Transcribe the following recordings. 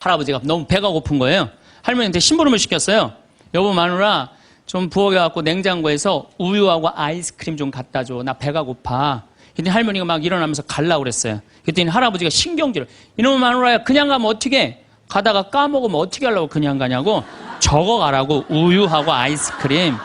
할아버지가 너무 배가 고픈 거예요. 할머니한테 심부름을 시켰어요. 여보 마누라 좀 부엌에 냉장고에서 우유하고 아이스크림 좀 갖다 줘. 나 배가 고파. 그랬더니 할머니가 막 일어나면서 가려고 그랬어요. 그랬더니 할아버지가 신경질을. 이놈의 마누라야 그냥 가면 어떻게 가다가 까먹으면 어떻게 하려고 그냥 가냐고. 적어가라고 우유하고 아이스크림.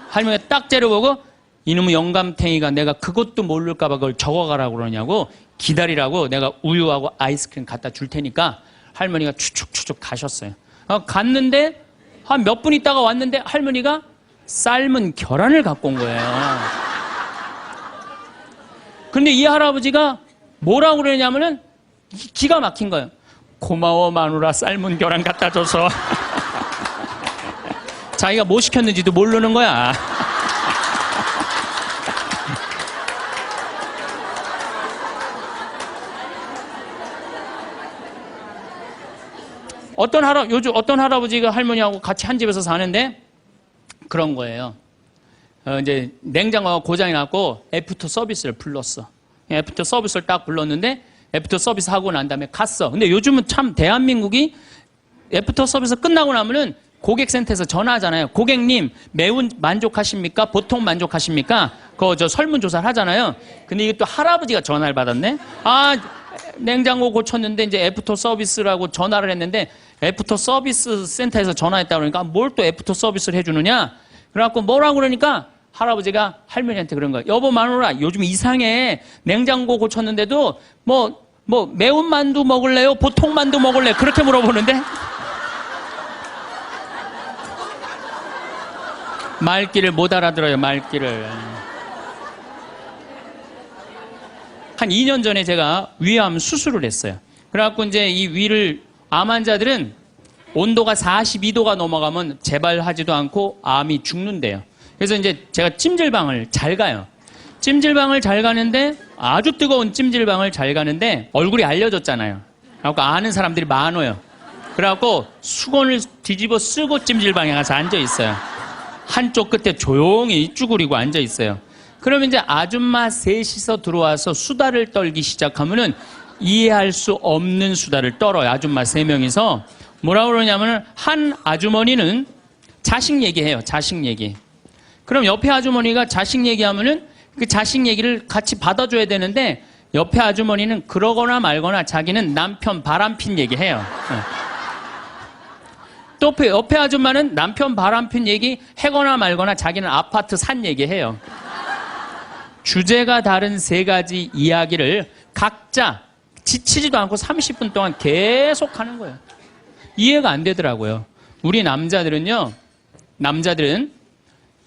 할머니가 딱 째려보고 이놈의 영감탱이가 내가 그것도 모를까 봐 그걸 적어가라고 그러냐고. 기다리라고 내가 우유하고 아이스크림 갖다 줄 테니까 할머니가 추측 가셨어요. 갔는데 한 몇 분 있다가 왔는데 할머니가 삶은 계란을 갖고 온 거예요. 근데 이 할아버지가 뭐라고 그러냐면은 기가 막힌 거예요. 고마워 마누라 삶은 계란 갖다 줘서. 자기가 뭐 시켰는지도 모르는 거야. 요즘 어떤 할아버지가 할머니하고 같이 한 집에서 사는데 그런 거예요. 이제 냉장고가 고장이 났고 애프터 서비스를 불렀어. 애프터 서비스를 딱 불렀는데 애프터 서비스 하고 난 다음에 갔어. 근데 요즘은 참 대한민국이 애프터 서비스 끝나고 나면은 고객센터에서 전화하잖아요. 고객님 매운 만족하십니까? 보통 만족하십니까? 저 설문조사를 하잖아요. 근데 이게 또 할아버지가 전화를 받았네. 냉장고 고쳤는데 이제 애프터 서비스라고 전화를 했는데 애프터 서비스 센터에서 전화했다 그러니까 뭘 또 애프터 서비스를 해주느냐? 그래갖고 뭐라고 그러니까 할아버지가 할머니한테 그런 거야. 여보 마누라 요즘 이상해. 냉장고 고쳤는데도 뭐 매운 만두 먹을래요? 보통 만두 먹을래요? 그렇게 물어보는데 말귀를 못 알아들어요. 말귀를. 한 2년 전에 제가 위암 수술을 했어요. 그래갖고 이제 이 위를 암 환자들은 온도가 42도가 넘어가면 재발하지도 않고 암이 죽는데요. 그래서 이제 제가 찜질방을 잘 가요. 찜질방을 잘 가는데 아주 뜨거운 찜질방을 잘 가는데 얼굴이 알려졌잖아요. 그래갖고 아는 사람들이 많아요. 그래갖고 수건을 뒤집어 쓰고 찜질방에 가서 앉아 있어요. 한쪽 끝에 조용히 쭈그리고 앉아 있어요. 그러면 이제 아줌마 셋이서 들어와서 수다를 떨기 시작하면은 이해할 수 없는 수다를 떨어요. 아줌마 3명이서. 뭐라고 그러냐면은 한 아주머니는 자식 얘기해요. 자식 얘기. 그럼 옆에 아주머니가 자식 얘기하면은 그 자식 얘기를 같이 받아줘야 되는데 옆에 아주머니는 그러거나 말거나 자기는 남편 바람핀 얘기해요. 또 옆에 아줌마는 남편 바람핀 얘기 해거나 말거나 자기는 아파트 산 얘기해요. 주제가 다른 3가지 이야기를 각자 지치지도 않고 30분 동안 계속 하는 거예요. 이해가 안 되더라고요. 우리 남자들은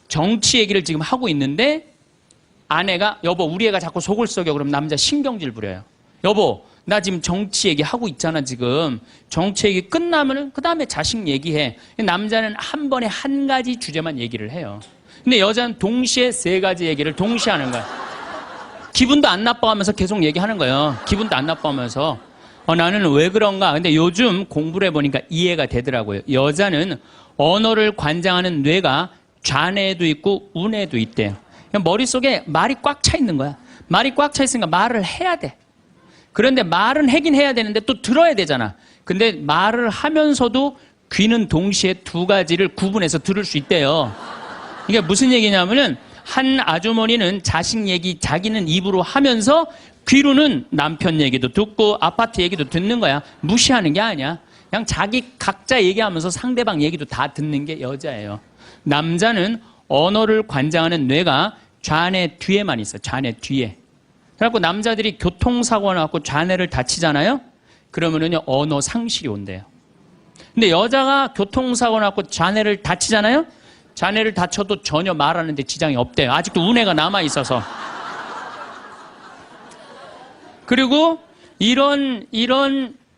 정치 얘기를 지금 하고 있는데 아내가 여보 우리 애가 자꾸 속을 썩여 그럼 남자 신경질 부려요. 여보 나 지금 정치 얘기 하고 있잖아 지금. 정치 얘기 끝나면은 그 다음에 자식 얘기해. 남자는 한 번에 한 가지 주제만 얘기를 해요. 근데 여자는 동시에 3가지 얘기를 동시에 하는 거야. 기분도 안 나빠하면서 계속 얘기하는 거예요. 기분도 안 나빠하면서. 나는 왜 그런가? 근데 요즘 공부를 해보니까 이해가 되더라고요. 여자는 언어를 관장하는 뇌가 좌뇌에도 있고 우뇌에도 있대요. 머릿속에 말이 꽉 차 있는 거야. 말이 꽉 차 있으니까 말을 해야 돼. 그런데 말은 하긴 해야 되는데 또 들어야 되잖아. 근데 말을 하면서도 귀는 동시에 2가지를 구분해서 들을 수 있대요. 이게 무슨 얘기냐면은 한 아주머니는 자식 얘기 자기는 입으로 하면서 귀로는 남편 얘기도 듣고 아파트 얘기도 듣는 거야. 무시하는 게 아니야. 그냥 자기 각자 얘기하면서 상대방 얘기도 다 듣는 게 여자예요. 남자는 언어를 관장하는 뇌가 좌뇌 뒤에만 있어요. 좌뇌 뒤에. 그래갖고 남자들이 교통사고 나고 좌뇌를 다치잖아요. 그러면은요 언어 상실이 온대요. 근데 여자가 교통사고 나고 좌뇌를 다치잖아요. 자네를 다쳐도 전혀 말하는데 지장이 없대요. 아직도 우뇌가 남아있어서. 그리고 이런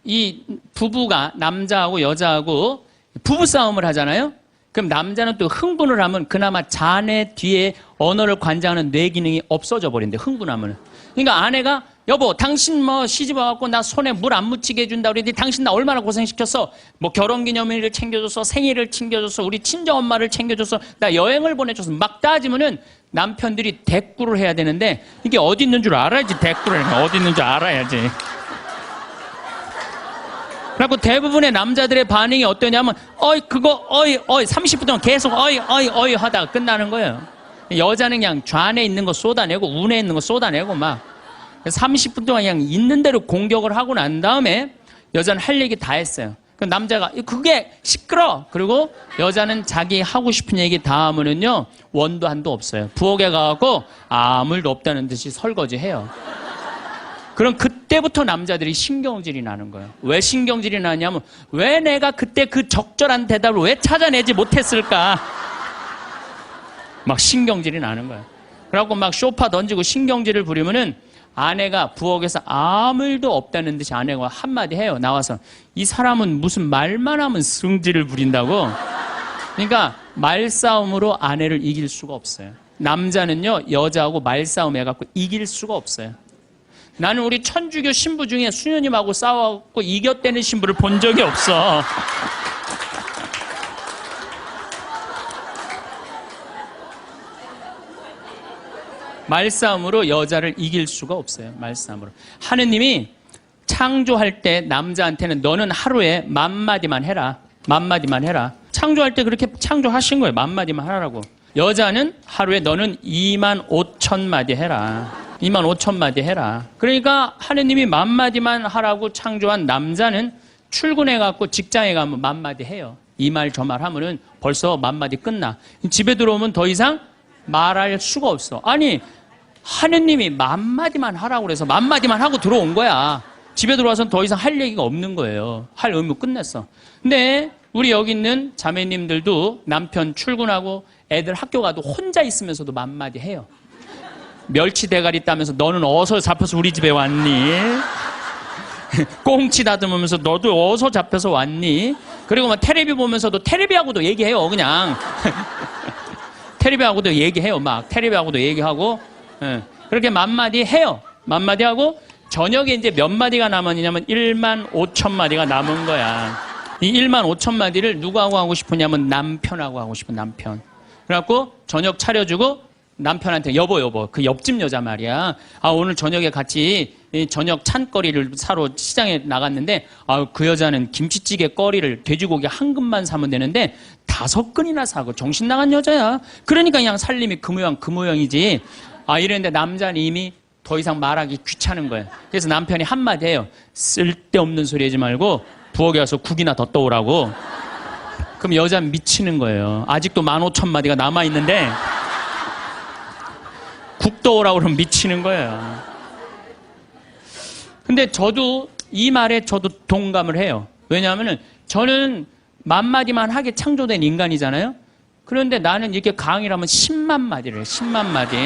이 부부가 남자하고 여자하고 부부싸움을 하잖아요. 그럼 남자는 또 흥분을 하면 그나마 자네 뒤에 언어를 관장하는 뇌 기능이 없어져 버린대. 흥분하면. 그러니까 아내가 여보 당신 시집 와갖고 나 손에 물 안 묻히게 해준다 그랬더니 당신 나 얼마나 고생시켰어. 결혼기념일을 챙겨줬어. 생일을 챙겨줬어. 우리 친정엄마를 챙겨줬어. 나 여행을 보내줘서 막 따지면은 남편들이 대꾸를 해야 되는데 이게 어디 있는 줄 알아야지. 대꾸를 어디 있는 줄 알아야지. 그래갖고 대부분의 남자들의 반응이 어떠냐면, 그거, 30분 동안 계속 어이 하다가 끝나는 거예요. 여자는 그냥 좌안에 있는 거 쏟아내고, 운에 있는 거 쏟아내고 막, 30분 동안 그냥 있는 대로 공격을 하고 난 다음에, 여자는 할 얘기 다 했어요. 그 남자가, 그게 시끄러! 그리고 여자는 자기 하고 싶은 얘기 다 하면은요, 원도 한도 없어요. 부엌에 가갖고 아무 일도 없다는 듯이 설거지 해요. 그럼 그때부터 남자들이 신경질이 나는 거예요. 왜 신경질이 나냐면, 왜 내가 그때 그 적절한 대답을 왜 찾아내지 못했을까? 막 신경질이 나는 거예요. 그래갖고 막 쇼파 던지고 신경질을 부리면은 아내가 부엌에서 아무 일도 없다는 듯이 아내가 한마디 해요. 나와서. 이 사람은 무슨 말만 하면 승질을 부린다고. 그러니까 말싸움으로 아내를 이길 수가 없어요. 남자는요, 여자하고 말싸움 해갖고 이길 수가 없어요. 나는 우리 천주교 신부 중에 수녀님하고 싸워갖고 이겼다는 신부를 본 적이 없어. 말싸움으로 여자를 이길 수가 없어요. 말싸움으로. 하느님이 창조할 때 남자한테는 너는 하루에 10,000마디만 해라. 10,000마디만 해라. 창조할 때 그렇게 창조하신 거예요. 10,000마디만 하라고. 여자는 하루에 너는 25,000마디 해라. 25,000마디 해라. 그러니까 하느님이 10,000마디만 하라고 창조한 남자는 출근해갖고 직장에 가면 10,000마디 해요. 이 말 저 말 하면은 벌써 10,000마디 끝나. 집에 들어오면 더 이상 말할 수가 없어. 아니, 하느님이 10,000마디만 하라고 그래서 10,000마디만 하고 들어온 거야. 집에 들어와서는 더 이상 할 얘기가 없는 거예요. 할 의무 끝냈어. 근데 우리 여기 있는 자매님들도 남편 출근하고 애들 학교 가도 혼자 있으면서도 10,000마디 해요. 멸치 대가리 따면서 너는 어디서 잡혀서 우리 집에 왔니? 꽁치 다듬으면서 너도 어디서 잡혀서 왔니? 그리고 막 테레비 보면서도 테레비하고도 얘기해요. 그냥 테레비하고도 얘기해요. 막 테레비하고도 얘기하고, 그렇게 10,000마디 해요. 10,000마디 하고 저녁에 이제 몇 마디가 남았냐면 15,000마디가 남은 거야. 이 15,000마디를 누구하고 하고 싶으냐면 남편하고 하고 싶은 남편. 그래갖고 저녁 차려주고 남편한테 여보 그 옆집 여자 말이야. 오늘 저녁에 같이 저녁 찬거리를 사러 시장에 나갔는데 그 여자는 김치찌개 거리를 돼지고기 한 근만 사면 되는데 5근이나 사고 정신 나간 여자야. 그러니까 그냥 살림이 그 모양이지. 이랬는데 남자는 이미 더 이상 말하기 귀찮은 거예요. 그래서 남편이 한마디 해요. 쓸데없는 소리 하지 말고 부엌에 가서 국이나 더 떠오라고. 그럼 여자는 미치는 거예요. 아직도 15,000마디가 남아있는데 국 떠오라고 그러면 미치는 거예요. 근데 저도 이 말에 저도 동감을 해요. 왜냐하면 저는 10,000마디만 하게 창조된 인간이잖아요. 그런데 나는 이렇게 강의를 하면 10만 마디를 해요. 10만 마디.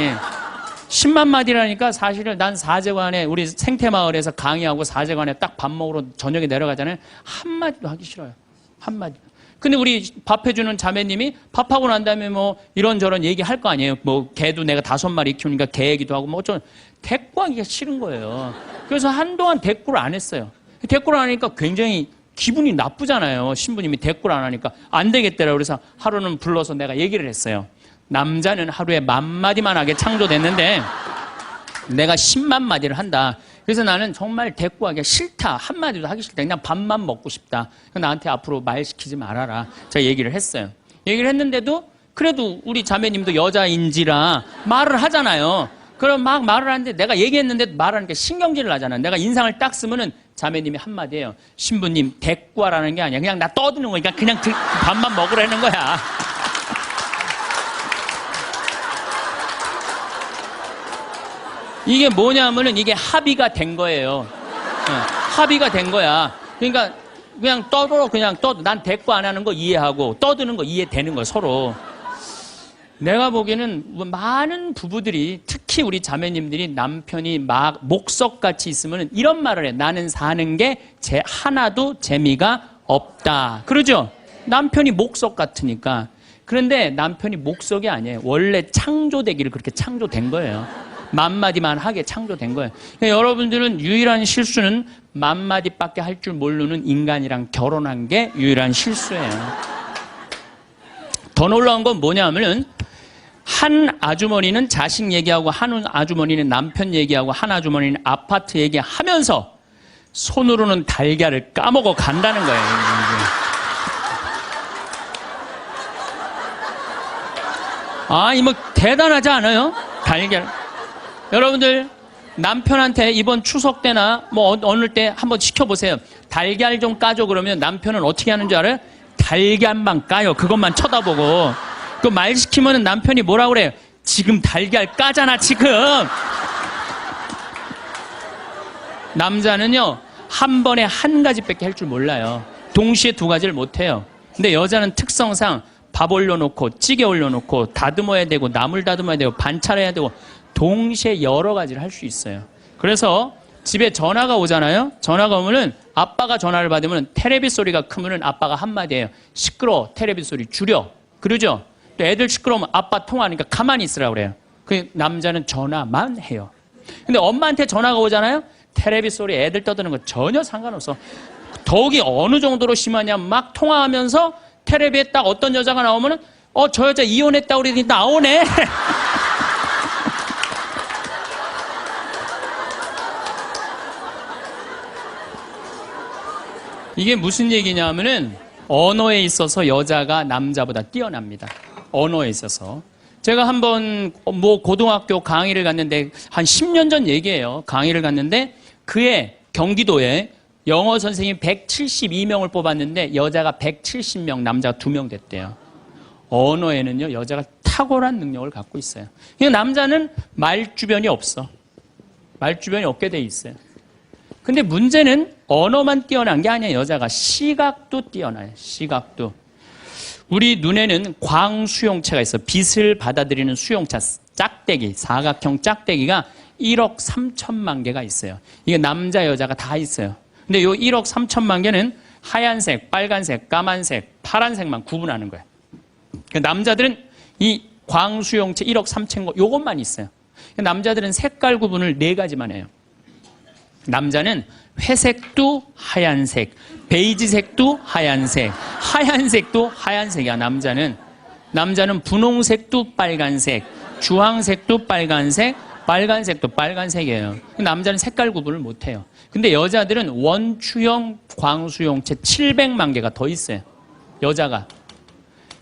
10만 마디라니까 사실은 난 사제관에 우리 생태마을에서 강의하고 사제관에 딱 밥 먹으러 저녁에 내려가잖아요. 한마디도 하기 싫어요. 한마디. 근데 우리 밥 해주는 자매님이 밥하고 난 다음에 뭐 이런저런 얘기할 거 아니에요. 뭐 개도 내가 5마리 키우니까 개 얘기도 하고 뭐 어쩌면 대꾸하기가 싫은 거예요. 그래서 한동안 대꾸를 안 했어요. 대꾸를 안 하니까 굉장히 기분이 나쁘잖아요. 신부님이 대꾸를 안 하니까 안 되겠더라고요. 그래서 하루는 불러서 내가 얘기를 했어요. 남자는 하루에 10,000마디만 하게 창조됐는데 내가 10만 마디를 한다. 그래서 나는 정말 대꾸하기가 싫다. 한마디도 하기 싫다. 그냥 밥만 먹고 싶다. 나한테 앞으로 말 시키지 말아라. 제가 얘기를 했어요. 얘기를 했는데도 그래도 우리 자매님도 여자인지라 말을 하잖아요. 그럼 막 말을 하는데 내가 얘기했는데 말하니까 신경질을 나잖아. 내가 인상을 딱 쓰면은 자매님이 한마디 해요. 신부님 대꾸하라는 게 아니야. 그냥 나 떠드는 거니까 그냥 밥만 먹으라는 거야. 이게 뭐냐면은 이게 합의가 된 거예요. 합의가 된 거야. 그러니까 그냥 떠들어 그냥 떠. 난 대꾸 안 하는 거 이해하고 떠드는 거 이해되는 거야 서로. 내가 보기에는 많은 부부들이 특히 우리 자매님들이 남편이 막 목석같이 있으면 이런 말을 해. 나는 사는 게 하나도 재미가 없다. 그러죠? 남편이 목석 같으니까. 그런데 남편이 목석이 아니에요. 원래 창조되기를 그렇게 창조된 거예요. 10,000마디만 하게 창조된 거예요. 그러니까 여러분들은 유일한 실수는 10,000마디밖에 할 줄 모르는 인간이랑 결혼한 게 유일한 실수예요. 더 놀라운 건 뭐냐면은 한 아주머니는 자식 얘기하고 한 아주머니는 남편 얘기하고 한 아주머니는 아파트 얘기하면서 손으로는 달걀을 까먹어 간다는 거예요. 아, 뭐 대단하지 않아요? 달걀. 여러분들 남편한테 이번 추석 때나 뭐 어느 때 한번 시켜보세요. 달걀 좀 까줘 그러면 남편은 어떻게 하는 줄 알아요? 달걀만 까요. 그것만 쳐다보고. 그 말 시키면 남편이 뭐라 그래요? 지금 달걀 까잖아 지금. 남자는요 한 번에 한 가지밖에 할 줄 몰라요. 동시에 두 가지를 못해요. 근데 여자는 특성상 밥 올려놓고 찌개 올려놓고 다듬어야 되고 나물 다듬어야 되고 반찬해야 되고 동시에 여러 가지를 할 수 있어요. 그래서 집에 전화가 오잖아요. 전화가 오면은 아빠가 전화를 받으면 테레비 소리가 크면은 아빠가 한마디예요. 시끄러워. 테레비 소리 줄여. 그러죠? 또 애들 시끄러우면 아빠 통화하니까 가만히 있으라고 그래요. 그 남자는 전화만 해요. 근데 엄마한테 전화가 오잖아요. 테레비 소리 애들 떠드는 거 전혀 상관없어. 더욱이 어느 정도로 심하냐면 막 통화하면서 테레비에 딱 어떤 여자가 나오면은 저 여자 이혼했다 그러더니 나오네. 이게 무슨 얘기냐면은 언어에 있어서 여자가 남자보다 뛰어납니다. 언어에 있어서. 제가 한번 뭐 고등학교 강의를 갔는데 한 10년 전 얘기예요. 강의를 갔는데 그해 경기도에 영어 선생님 172명을 뽑았는데 여자가 170명, 남자가 2명 됐대요. 언어에는요 여자가 탁월한 능력을 갖고 있어요. 그러니까 남자는 말주변이 없어. 말주변이 없게 돼 있어요. 근데 문제는 언어만 뛰어난 게 아니에요. 여자가 시각도 뛰어나요. 시각도. 우리 눈에는 광수용체가 있어. 빛을 받아들이는 수용차, 짝대기, 사각형 짝대기가 1억 3천만 개가 있어요. 이게 남자, 여자가 다 있어요. 근데 요 1억 3천만 개는 하얀색, 빨간색, 까만색, 파란색만 구분하는 거예요. 그러니까 남자들은 이 광수용체 1억 3천 거 요것만 있어요. 남자들은 색깔 구분을 4가지만 해요. 남자는 회색도 하얀색, 베이지색도 하얀색, 하얀색도 하얀색이야. 남자는 분홍색도 빨간색, 주황색도 빨간색, 빨간색도 빨간색이에요. 남자는 색깔 구분을 못해요. 근데 여자들은 원추형 광수용체 700만 개가 더 있어요. 여자가.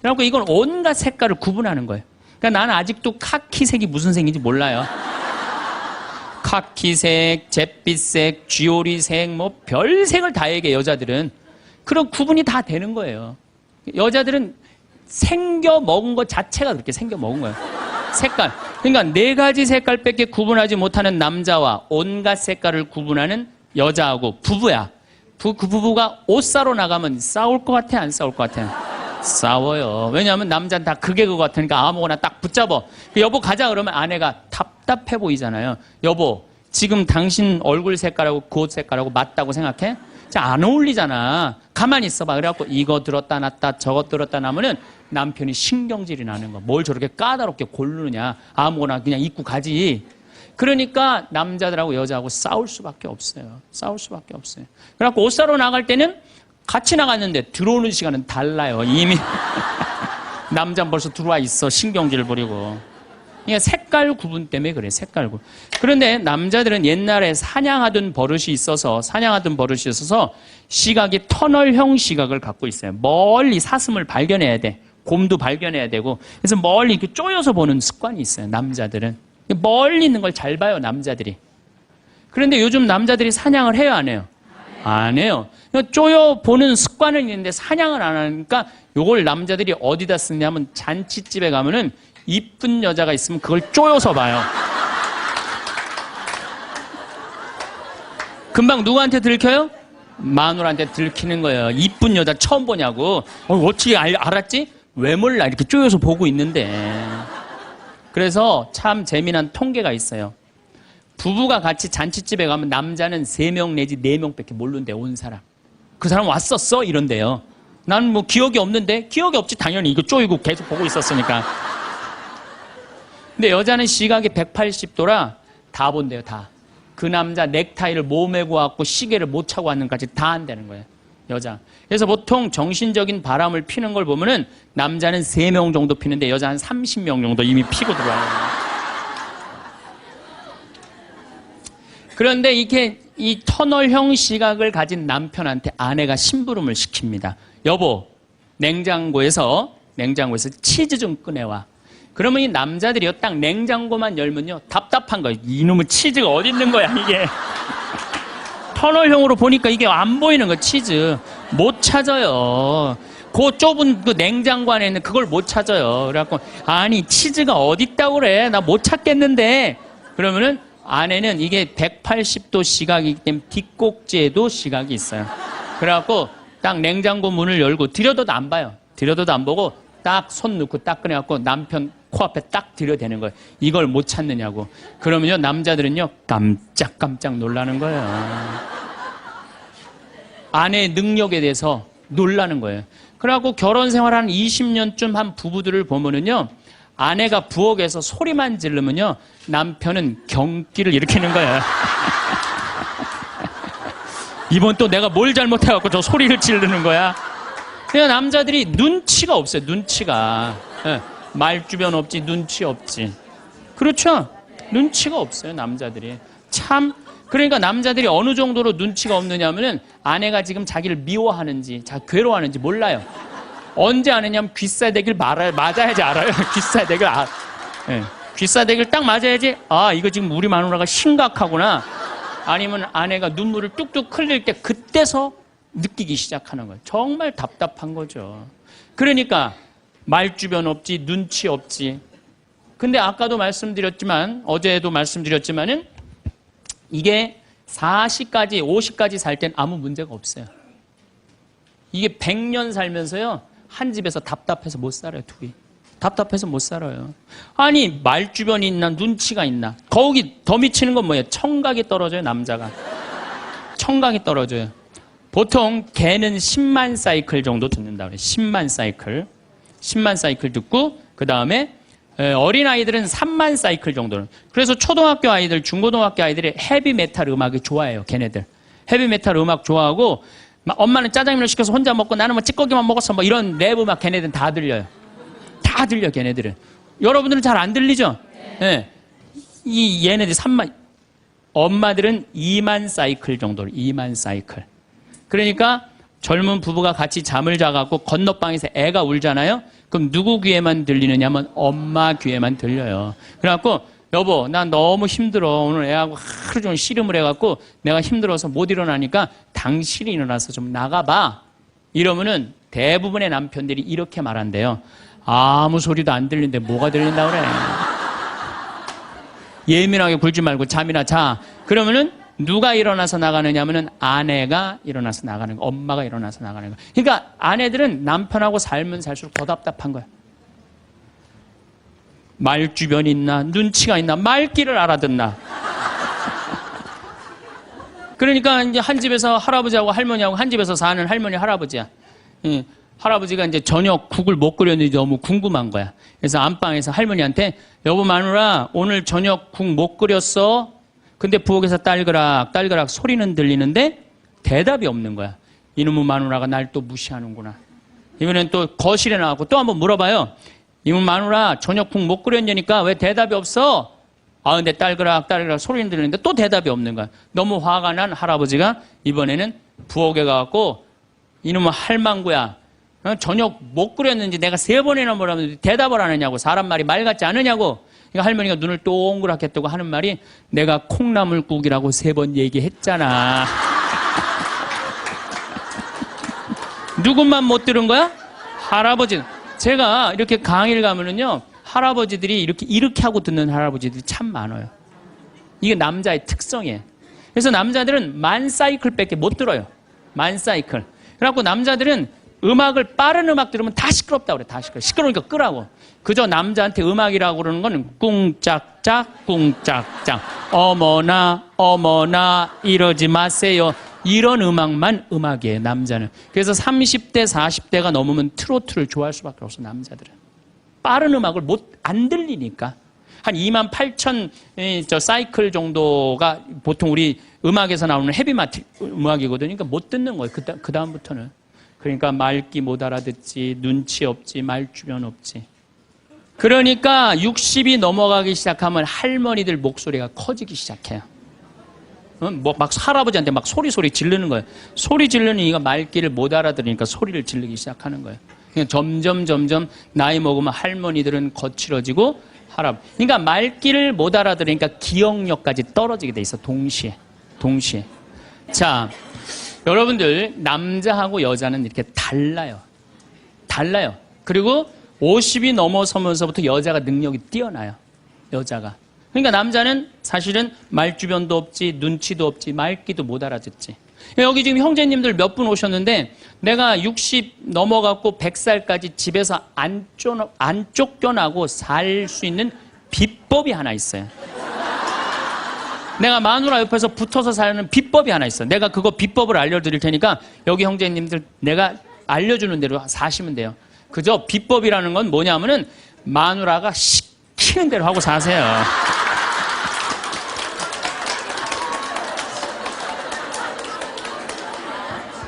그래갖고 이건 온갖 색깔을 구분하는 거예요. 그러니까 나는 아직도 카키색이 무슨 색인지 몰라요. 카키색, 잿빛색, 쥐오리색, 뭐 별색을 다 얘기해 여자들은. 그런 구분이 다 되는 거예요. 여자들은 생겨 먹은 것 자체가 그렇게 생겨 먹은 거예요. 색깔. 그러니까 4가지 색깔밖에 구분하지 못하는 남자와 온갖 색깔을 구분하는 여자하고 부부야. 그 부부가 옷 사러 나가면 싸울 것 같아, 안 싸울 것 같아? 싸워요. 왜냐하면 남자는 다 그게 그거 같으니까 아무거나 딱 붙잡아. 여보 가자 그러면 아내가 답답해 보이잖아요. 여보 지금 당신 얼굴 색깔하고 그 옷 색깔하고 맞다고 생각해? 안 어울리잖아. 가만히 있어봐. 그래갖고 이거 들었다 놨다 저거 들었다 놔면은 남편이 신경질이 나는 거. 뭘 저렇게 까다롭게 고르느냐. 아무거나 그냥 입고 가지. 그러니까 남자들하고 여자하고 싸울 수밖에 없어요. 싸울 수밖에 없어요. 그래갖고 옷 사러 나갈 때는 같이 나갔는데 들어오는 시간은 달라요. 이미 남자는 벌써 들어와 있어. 신경질 부리고. 그러니까 색깔 구분 때문에 그래. 색깔 구분. 그런데 남자들은 옛날에 사냥하던 버릇이 있어서 시각이 터널형 시각을 갖고 있어요. 멀리 사슴을 발견해야 돼. 곰도 발견해야 되고. 그래서 멀리 이렇게 쪼여서 보는 습관이 있어요. 남자들은. 멀리 있는 걸 잘 봐요. 남자들이. 그런데 요즘 남자들이 사냥을 해요? 안 해요? 안 해요. 쪼여 보는 습관은 있는데 사냥을 안 하니까 요걸 남자들이 어디다 쓰냐면 잔치집에 가면은 이쁜 여자가 있으면 그걸 쪼여서 봐요. 금방 누구한테 들켜요? 마누라한테 들키는 거예요. 이쁜 여자 처음 보냐고. 어떻게 알았지? 왜 몰라? 이렇게 쪼여서 보고 있는데. 그래서 참 재미난 통계가 있어요. 부부가 같이 잔치집에 가면 남자는 3명 내지 4명밖에 모르는데 온 사람. 그 사람 왔었어? 이런데요. 나는 뭐 기억이 없는데? 기억이 없지. 당연히 이거 쪼이고 계속 보고 있었으니까. 근데 여자는 시각이 180도라 다 본대요. 다. 그 남자 넥타이를 몸에 고왔고 시계를 못 차고 왔는까지 다 한다는 거예요. 여자. 그래서 보통 정신적인 바람을 피는 걸 보면은 남자는 3명 정도 피는데 여자 한 30명 정도 이미 피고 들어와요. 그런데 이렇게 이 터널형 시각을 가진 남편한테 아내가 심부름을 시킵니다. 여보, 냉장고에서 치즈 좀 꺼내와. 그러면 이 남자들이요, 딱 냉장고만 열면요, 답답한 거예요. 이놈의 치즈가 어디 있는 거야, 이게. 터널형으로 보니까 이게 안 보이는 거야, 치즈. 못 찾아요. 그 좁은 그 냉장고 안에 있는 그걸 못 찾아요. 그래갖고, 아니, 치즈가 어디 있다고 그래. 나 못 찾겠는데. 그러면은 아내는 이게 180도 시각이기 때문에 뒷꼭지에도 시각이 있어요. 그래갖고 딱 냉장고 문을 열고 들여다도 안 봐요. 들여다도 안 보고 딱 손 넣고 딱 꺼내갖고 남편 코앞에 딱 들여대는 거예요. 이걸 못 찾느냐고. 그러면요, 남자들은요, 깜짝깜짝 놀라는 거예요. 아내의 능력에 대해서 놀라는 거예요. 그래갖고 결혼 생활 한 20년쯤 한 부부들을 보면은요, 아내가 부엌에서 소리만 지르면요, 남편은 경기를 일으키는 거예요. 이번 또 내가 뭘 잘못해갖고 저 소리를 지르는 거야. 그냥 남자들이 눈치가 없어요, 눈치가. 예, 말주변 없지, 눈치 없지. 그렇죠? 눈치가 없어요, 남자들이. 참, 그러니까 남자들이 어느 정도로 눈치가 없느냐면은 아내가 지금 자기를 미워하는지, 괴로워하는지 몰라요. 언제 아느냐면 귀싸대기를 맞아야지 알아요. 귀싸대기를 예. 귀싸대기를 딱 맞아야지, 아, 이거 지금 우리 마누라가 심각하구나. 아니면 아내가 눈물을 뚝뚝 흘릴 때 그때서 느끼기 시작하는 거예요. 정말 답답한 거죠. 그러니까 말주변 없지, 눈치 없지. 근데 아까도 말씀드렸지만, 어제도 말씀드렸지만은 이게 40까지, 50까지 살 땐 아무 문제가 없어요. 이게 100년 살면서요, 한 집에서 답답해서 못 살아요, 둘이. 답답해서 못 살아요. 아니, 말주변이 있나, 눈치가 있나. 거기 더 미치는 건 뭐예요? 청각이 떨어져요, 남자가. 청각이 떨어져요. 보통 개는 10만 사이클 정도 듣는다 그래요. 10만 사이클. 10만 사이클 듣고, 그 다음에 어린아이들은 3만 사이클 정도는. 그래서 초등학교 아이들, 중고등학교 아이들이 헤비메탈 음악이 좋아해요, 걔네들. 헤비메탈 음악 좋아하고, 엄마는 짜장면을 시켜서 혼자 먹고 나는 뭐 찌꺼기만 먹었어, 뭐 이런 랩 음악 걔네들은 다 들려요. 다 들려, 걔네들은. 여러분들은 잘 안 들리죠? 네. 얘네들 3만, 엄마들은 2만 사이클 정도로, 2만 사이클. 그러니까 젊은 부부가 같이 잠을 자갖고 건너방에서 애가 울잖아요? 그럼 누구 귀에만 들리느냐면 엄마 귀에만 들려요. 그래갖고, 여보, 나 너무 힘들어. 오늘 애하고 하루 종일 씨름을 해갖고 내가 힘들어서 못 일어나니까 당신이 일어나서 좀 나가봐. 이러면은 대부분의 남편들이 이렇게 말한대요. 아무 소리도 안 들리는데 뭐가 들린다 그래. 예민하게 굴지 말고 잠이나 자. 그러면은 누가 일어나서 나가느냐면은 아내가 일어나서 나가는 거, 엄마가 일어나서 나가는 거. 그러니까 아내들은 남편하고 살면 살수록 더 답답한 거야. 말주변이 있나, 눈치가 있나, 말귀를 알아듣나. 그러니까 이제 한 집에서 할아버지하고 할머니하고 한 집에서 사는 할머니, 할아버지야. 할아버지가 이제 저녁 국을 못 끓였는지 너무 궁금한 거야. 그래서 안방에서 할머니한테, 여보 마누라, 오늘 저녁 국 못 끓였어? 근데 부엌에서 딸그락 소리는 들리는데 대답이 없는 거야. 이놈의 마누라가 날 또 무시하는구나. 이번엔 또 거실에 나가고 또 한번 물어봐요. 이놈의 마누라, 저녁 국 못 끓였냐니까 왜 대답이 없어? 아, 근데 딸그락 소리는 들리는데 또 대답이 없는 거야. 너무 화가 난 할아버지가 이번에는 부엌에 가갖고, 이놈의 할망구야, 저녁 못 끓였는지 내가 3번이나 물었는데 대답을 안 하냐고. 사람 말이 말 같지 않으냐고. 그러니까 할머니가 눈을 동그랗게 뜨고 하는 말이, 내가 콩나물국이라고 3번 얘기했잖아. 누구만 못 들은 거야? 할아버지는. 제가 이렇게 강의를 가면은요, 할아버지들이 이렇게 하고 듣는 할아버지들이 참 많아요. 이게 남자의 특성이에요. 그래서 남자들은 10,000사이클밖에 못 들어요. 10,000사이클. 그래갖고 남자들은 빠른 음악 들으면 다 시끄럽다고 그래. 다 시끄러우니까 끄라고. 그저 남자한테 음악이라고 그러는 거는 꿍짝짝 꿍짝짝, 어머나 이러지 마세요. 이런 음악만 음악이에요, 남자는. 그래서 30대 40대가 넘으면 트로트를 좋아할 수밖에 없어, 남자들은. 빠른 음악을 안 들리니까. 한 28,000 사이클 정도가 보통 우리 음악에서 나오는 헤비메탈 음악이거든요. 그러니까 못 듣는 거예요, 그 다음부터는. 그러니까 말귀 못 알아듣지, 눈치 없지, 말주변 없지. 그러니까 60이 넘어가기 시작하면 할머니들 목소리가 커지기 시작해요. 뭐 막 할아버지한테 막 소리 지르는 거예요. 소리 지르는 이가 말귀를 못 알아들으니까 소리를 지르기 시작하는 거예요. 그냥 점점 나이 먹으면 할머니들은 거칠어지고 그러니까 말귀를 못 알아들으니까 기억력까지 떨어지게 돼 있어. 동시에. 자, 여러분들 남자하고 여자는 이렇게 달라요. 그리고 50이 넘어서면서부터 여자가 능력이 뛰어나요. 여자가. 그러니까 남자는 사실은 말주변도 없지, 눈치도 없지, 말귀도 못 알아듣지. 여기 지금 형제님들 몇 분 오셨는데 내가 60 넘어갖고 100살까지 집에서 안 쫓겨나고 살 수 있는 비법이 하나 있어요. 내가 마누라 옆에서 붙어서 사는 비법이 하나 있어. 내가 그거 비법을 알려드릴 테니까 여기 형제님들 내가 알려주는 대로 사시면 돼요. 그저 비법이라는 건 뭐냐면은 마누라가 시키는 대로 하고 사세요.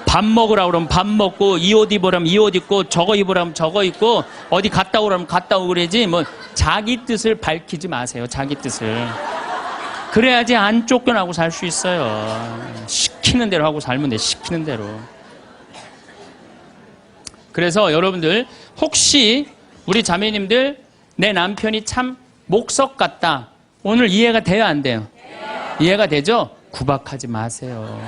밥 먹으라 그러면 밥 먹고, 이 옷 입으라면 이 옷 입고, 저거 입으라면 저거 입고, 어디 갔다 오라면 갔다 오고 그러지, 뭐, 자기 뜻을 밝히지 마세요. 자기 뜻을. 그래야지 안 쫓겨나고 살 수 있어요. 시키는 대로 하고 살면 돼. 시키는 대로. 그래서 여러분들, 혹시 우리 자매님들, 내 남편이 참 목석 같다. 오늘 이해가 돼요, 안 돼요? 이해가 되죠? 구박하지 마세요.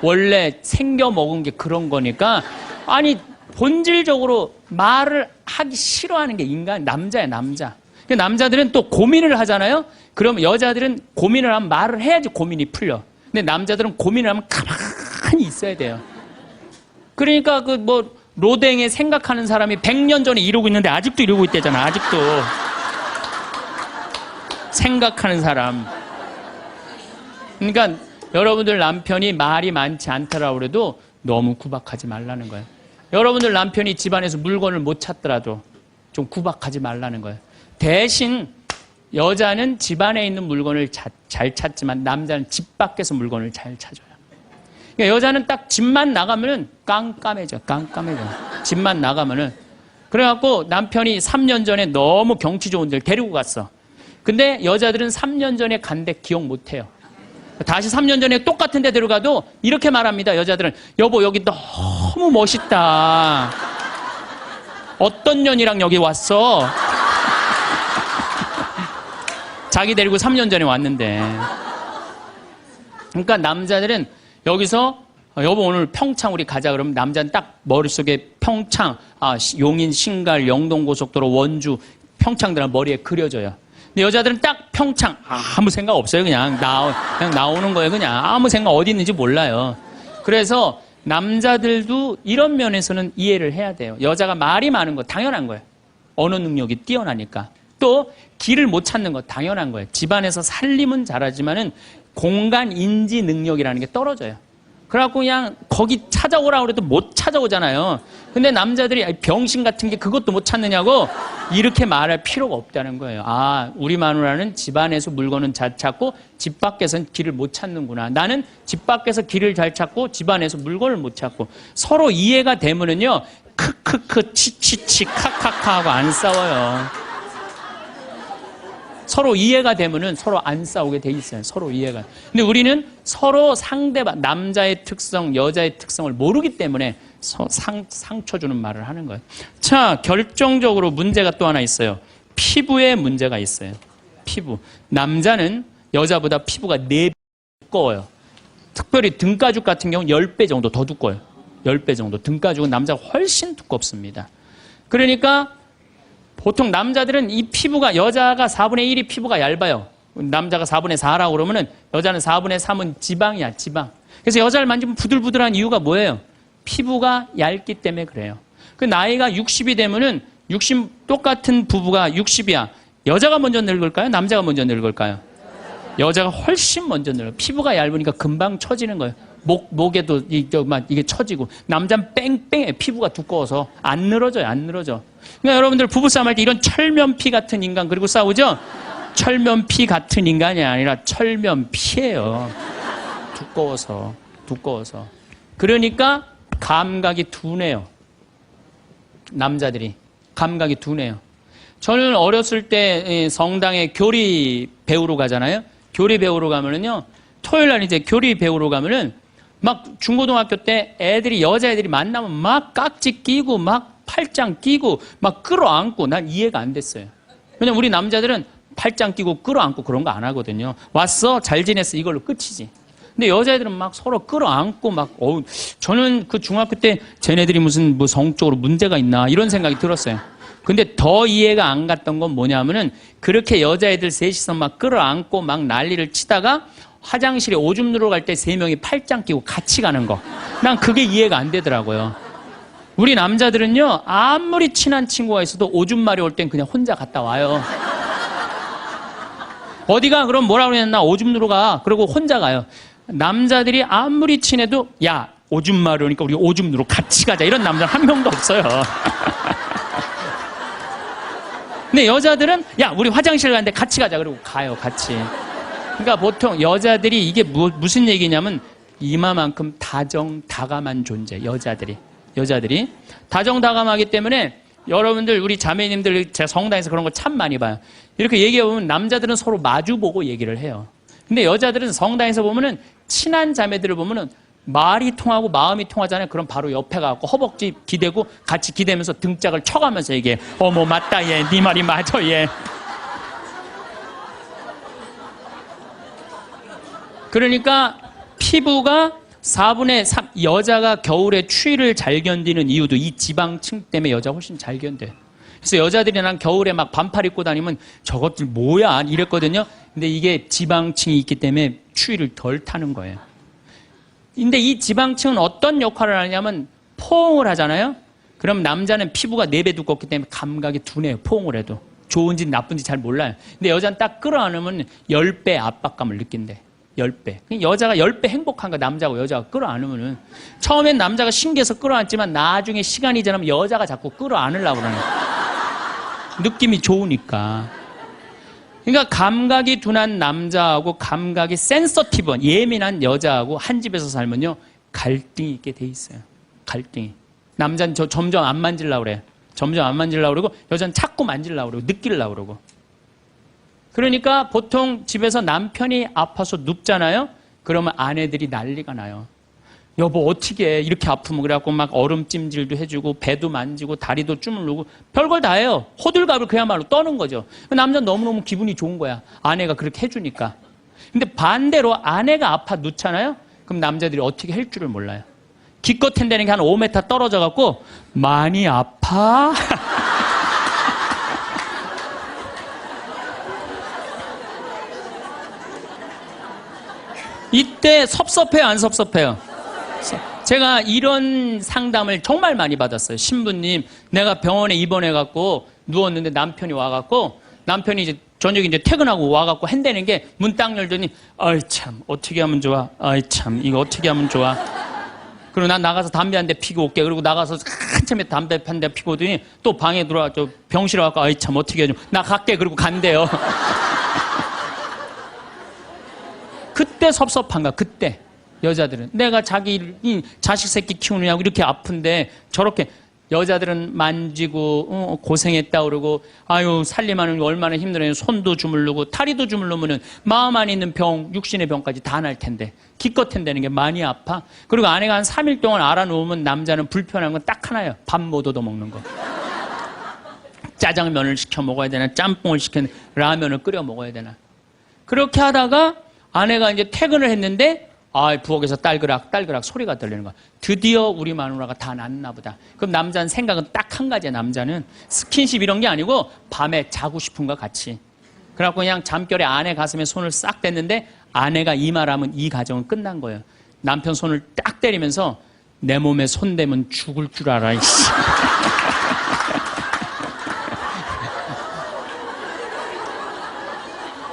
원래 생겨 먹은 게 그런 거니까. 아니 본질적으로 말을 하기 싫어하는 게 남자야. 남자. 남자들은 또 고민을 하잖아요. 그럼 여자들은 고민을 하면 말을 해야지 고민이 풀려. 근데 남자들은 고민을 하면 가만히 있어야 돼요. 그러니까 그 뭐 로댕에 생각하는 사람이 100년 전에 이러고 있는데 아직도 이러고 있대잖아. 아직도 생각하는 사람. 그러니까 여러분들 남편이 말이 많지 않더라고 그래도 너무 구박하지 말라는 거예요. 여러분들 남편이 집안에서 물건을 못 찾더라도 좀 구박하지 말라는 거예요. 대신 여자는 집안에 있는 물건을 잘 찾지만 남자는 집 밖에서 물건을 잘 찾아요. 그러니까 여자는 딱 집만 나가면은 깜깜해져. 집만 나가면은. 그래갖고 남편이 3년 전에 너무 경치 좋은 데를 데리고 갔어. 근데 여자들은 3년 전에 간 데 기억 못 해요. 다시 3년 전에 똑같은 데 데려가도 이렇게 말합니다. 여자들은 여보 여기 너무 멋있다. 어떤 년이랑 여기 왔어? 자기 데리고 3년 전에 왔는데. 그러니까 남자들은 여기서 여보 오늘 평창 우리 가자 그러면 남자는 딱 머릿속에 평창, 용인, 신갈, 영동고속도로, 원주, 평창들은 머리에 그려져요. 근데 여자들은 딱 평창 아무 생각 없어요. 그냥 나오는 거예요. 그냥 아무 생각 어디 있는지 몰라요. 그래서 남자들도 이런 면에서는 이해를 해야 돼요. 여자가 말이 많은 거 당연한 거예요. 언어 능력이 뛰어나니까. 또 길을 못 찾는 거 당연한 거예요. 집안에서 살림은 잘하지만은 공간 인지 능력이라는 게 떨어져요. 그래갖고 그냥 거기 찾아오라고 그래도 못 찾아오잖아요. 근데 남자들이 병신 같은 게 그것도 못 찾느냐고 이렇게 말할 필요가 없다는 거예요. 우리 마누라는 집안에서 물건은 잘 찾고 집 밖에서는 길을 못 찾는구나. 나는 집 밖에서 길을 잘 찾고 집안에서 물건을 못 찾고. 서로 이해가 되면은요 크크크 치치치 카카카 하고 안 싸워요. 서로 이해가 되면은 서로 안 싸우게 돼 있어요. 서로 이해가. 근데 우리는 서로 상대방, 남자의 특성, 여자의 특성을 모르기 때문에 상처 주는 말을 하는 거예요. 자, 결정적으로 문제가 또 하나 있어요. 피부에 문제가 있어요. 피부. 남자는 여자보다 피부가 4배 두꺼워요. 특별히 등가죽 같은 경우는 10배 정도 더 두꺼워요. 10배 정도. 등가죽은 남자가 훨씬 두껍습니다. 그러니까 보통 남자들은 이 피부가 여자가 4분의 1이 피부가 얇아요. 남자가 4분의 4라고 그러면은 여자는 4분의 3은 지방이야, 지방. 그래서 여자를 만지면 부들부들한 이유가 뭐예요? 피부가 얇기 때문에 그래요. 그 나이가 60이 되면은 60 똑같은 부부가 60이야. 여자가 먼저 늙을까요? 남자가 먼저 늙을까요? 여자가 훨씬 먼저 늙어요. 피부가 얇으니까 금방 처지는 거예요. 목에도 이게 처지고. 남자는 뺑뺑해. 피부가 두꺼워서 안 늘어져요. 안 늘어져. 그러니까 여러분들 부부싸움 할 때 이런 철면피 같은 인간 그리고 싸우죠? 철면피 같은 인간이 아니라 철면피예요. 두꺼워서. 그러니까 감각이 둔해요. 남자들이. 감각이 둔해요. 저는 어렸을 때 성당에 교리 배우러 가잖아요. 교리 배우러 가면은요, 토요일 날 이제 교리 배우러 가면은 막 중고등학교 때 여자애들이 만나면 막 깍지 끼고 막 팔짱 끼고 막 끌어안고 난 이해가 안 됐어요. 왜냐면 우리 남자들은 팔짱 끼고 끌어안고 그런 거 안 하거든요. 왔어? 잘 지냈어? 이걸로 끝이지. 근데 여자애들은 막 서로 끌어안고 막, 저는 그 중학교 때 쟤네들이 무슨 뭐 성적으로 문제가 있나 이런 생각이 들었어요. 근데 더 이해가 안 갔던 건 뭐냐면은 그렇게 여자애들 셋이서 막 끌어안고 막 난리를 치다가 화장실에 오줌 누러 갈 때 세 명이 팔짱 끼고 같이 가는 거. 난 그게 이해가 안 되더라고요. 우리 남자들은요, 아무리 친한 친구가 있어도 오줌 마려 올 땐 그냥 혼자 갔다 와요. 어디가 그럼 뭐라 그랬나 오줌 누러 가. 그러고 혼자 가요. 남자들이 아무리 친해도 야 오줌 마려우니까 우리 오줌 누러 같이 가자. 이런 남자 한 명도 없어요. 근데 여자들은 야 우리 화장실 가는데 같이 가자. 그러고 가요 같이. 그러니까 보통 여자들이 이게 무슨 얘기냐면 이마만큼 다정다감한 존재. 여자들이 다정다감하기 때문에 여러분들 우리 자매님들 제가 성당에서 그런 거 참 많이 봐요. 이렇게 얘기해보면 남자들은 서로 마주보고 얘기를 해요. 근데 여자들은 성당에서 보면은 친한 자매들을 보면은 말이 통하고 마음이 통하잖아요. 그럼 바로 옆에 가고 허벅지 기대고 같이 기대면서 등짝을 쳐가면서 얘기해. 어머 맞다 얘. 네 말이 맞아 얘. 그러니까 피부가 4분의 3 여자가 겨울에 추위를 잘 견디는 이유도 이 지방층 때문에 여자가 훨씬 잘 견뎌요. 그래서 여자들이 난 겨울에 막 반팔 입고 다니면 저것들 뭐야 이랬거든요. 근데 이게 지방층이 있기 때문에 추위를 덜 타는 거예요. 근데 이 지방층은 어떤 역할을 하냐면 포옹을 하잖아요. 그럼 남자는 피부가 4배 두껍기 때문에 감각이 둔해요. 포옹을 해도. 좋은지 나쁜지 잘 몰라요. 근데 여자는 딱 끌어안으면 10배 압박감을 느낀대. 10배. 여자가 10배 행복한 거야. 남자하고 여자가 끌어안으면은. 처음엔 남자가 신기해서 끌어안지만 나중에 시간이 지나면 여자가 자꾸 끌어안으려고 그러는 거야. 느낌이 좋으니까. 그러니까 감각이 둔한 남자하고 감각이 센서티브한 예민한 여자하고 한 집에서 살면요 갈등이 있게 돼 있어요. 갈등이. 남자는 점점 안 만지려고 그래요. 점점 안 만지려고 그러고 여자는 자꾸 만지려고 그러고 느끼려고 그러고. 그러니까 보통 집에서 남편이 아파서 눕잖아요. 그러면 아내들이 난리가 나요. 여보 어떻게 이렇게 아프면 그래갖고 막 얼음찜질도 해주고 배도 만지고 다리도 주물르고 별걸 다 해요. 호들갑을 그야말로 떠는 거죠. 남자는 너무너무 기분이 좋은 거야. 아내가 그렇게 해주니까. 근데 반대로 아내가 아파 눕잖아요. 그럼 남자들이 어떻게 할 줄을 몰라요. 기껏 한다는 게 한 5m 떨어져 갖고 많이 아파? 이때 섭섭해요 안 섭섭해요? 제가 이런 상담을 정말 많이 받았어요. 신부님, 내가 병원에 입원해갖고 누웠는데 남편이 와갖고 남편이 이제 저녁에 이제 퇴근하고 와갖고 한다는 게 문 딱 열더니 아이 참 어떻게 하면 좋아? 아이 참 이거 어떻게 하면 좋아? 그리고 난 나가서 담배 한 대 피고 올게. 그리고 나가서 한참에 담배 한 대 피고 오더니 또 방에 들어와 저 병실에 와갖고 아이 참 어떻게 해줘? 나 갈게. 그리고 간대요. 그때 섭섭한가? 그때 여자들은 내가 자기 자식 새끼 키우느냐고 이렇게 아픈데 저렇게 여자들은 만지고 고생했다 그러고 아유 살림하는 게 얼마나 힘들어요. 손도 주물르고 다리도 주물르면은 마음 안에 있는 병 육신의 병까지 다 날 텐데 기껏 한다는 게 많이 아파. 그리고 아내가 한 3일 동안 알아놓으면 남자는 불편한 건 딱 하나예요. 밥 못 얻어 먹는 거. 짜장면을 시켜 먹어야 되나 짬뽕을 시켜 라면을 끓여 먹어야 되나. 그렇게 하다가 아내가 이제 퇴근을 했는데 부엌에서 딸그락 소리가 들리는 거야. 드디어 우리 마누라가 다 낫나 보다. 그럼 남자는 생각은 딱 한 가지야. 남자는 스킨십 이런 게 아니고 밤에 자고 싶은 거 같이. 그래갖고 그냥 잠결에 아내 가슴에 손을 싹 댔는데 아내가 이 말하면 이 가정은 끝난 거예요. 남편 손을 딱 때리면서 내 몸에 손 대면 죽을 줄 알아. 이씨.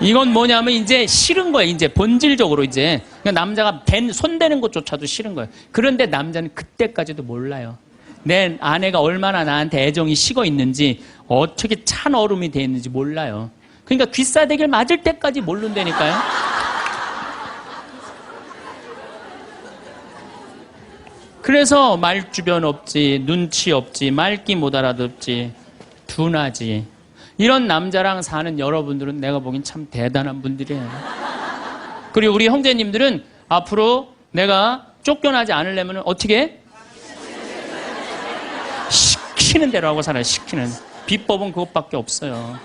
이건 뭐냐면 이제 싫은 거예요. 이제 본질적으로 이제 그러니까 남자가 손대는 것조차도 싫은 거예요. 그런데 남자는 그때까지도 몰라요. 내 아내가 얼마나 나한테 애정이 식어 있는지 어떻게 찬 얼음이 돼 있는지 몰라요. 그러니까 귀싸대기를 맞을 때까지 모른다니까요. 그래서 말주변 없지, 눈치 없지, 말귀 못 알아듣지, 둔하지. 이런 남자랑 사는 여러분들은 내가 보기엔 참 대단한 분들이에요. 그리고 우리 형제님들은 앞으로 내가 쫓겨나지 않으려면 어떻게? 시키는 대로 하고 살아요. 시키는. 비법은 그것밖에 없어요.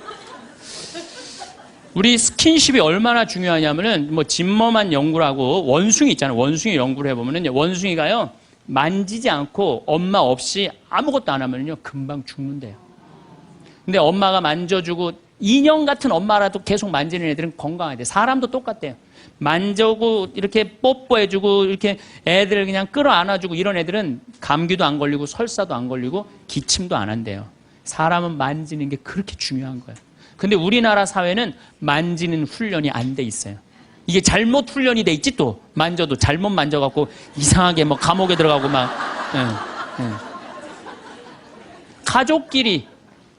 우리 스킨십이 얼마나 중요하냐면은 뭐 진머만 연구를 하고 원숭이 있잖아요. 원숭이 연구를 해보면은 원숭이가요 만지지 않고 엄마 없이 아무것도 안 하면요 금방 죽는데요. 근데 엄마가 만져주고 인형 같은 엄마라도 계속 만지는 애들은 건강해야 돼. 사람도 똑같대요. 만져고 이렇게 뽀뽀해주고 이렇게 애들을 그냥 끌어안아주고 이런 애들은 감기도 안 걸리고 설사도 안 걸리고 기침도 안 한대요. 사람은 만지는 게 그렇게 중요한 거예요. 근데 우리나라 사회는 만지는 훈련이 안 돼 있어요. 이게 잘못 훈련이 돼 있지 또 만져도 잘못 만져갖고 이상하게 뭐 감옥에 들어가고 막 가족끼리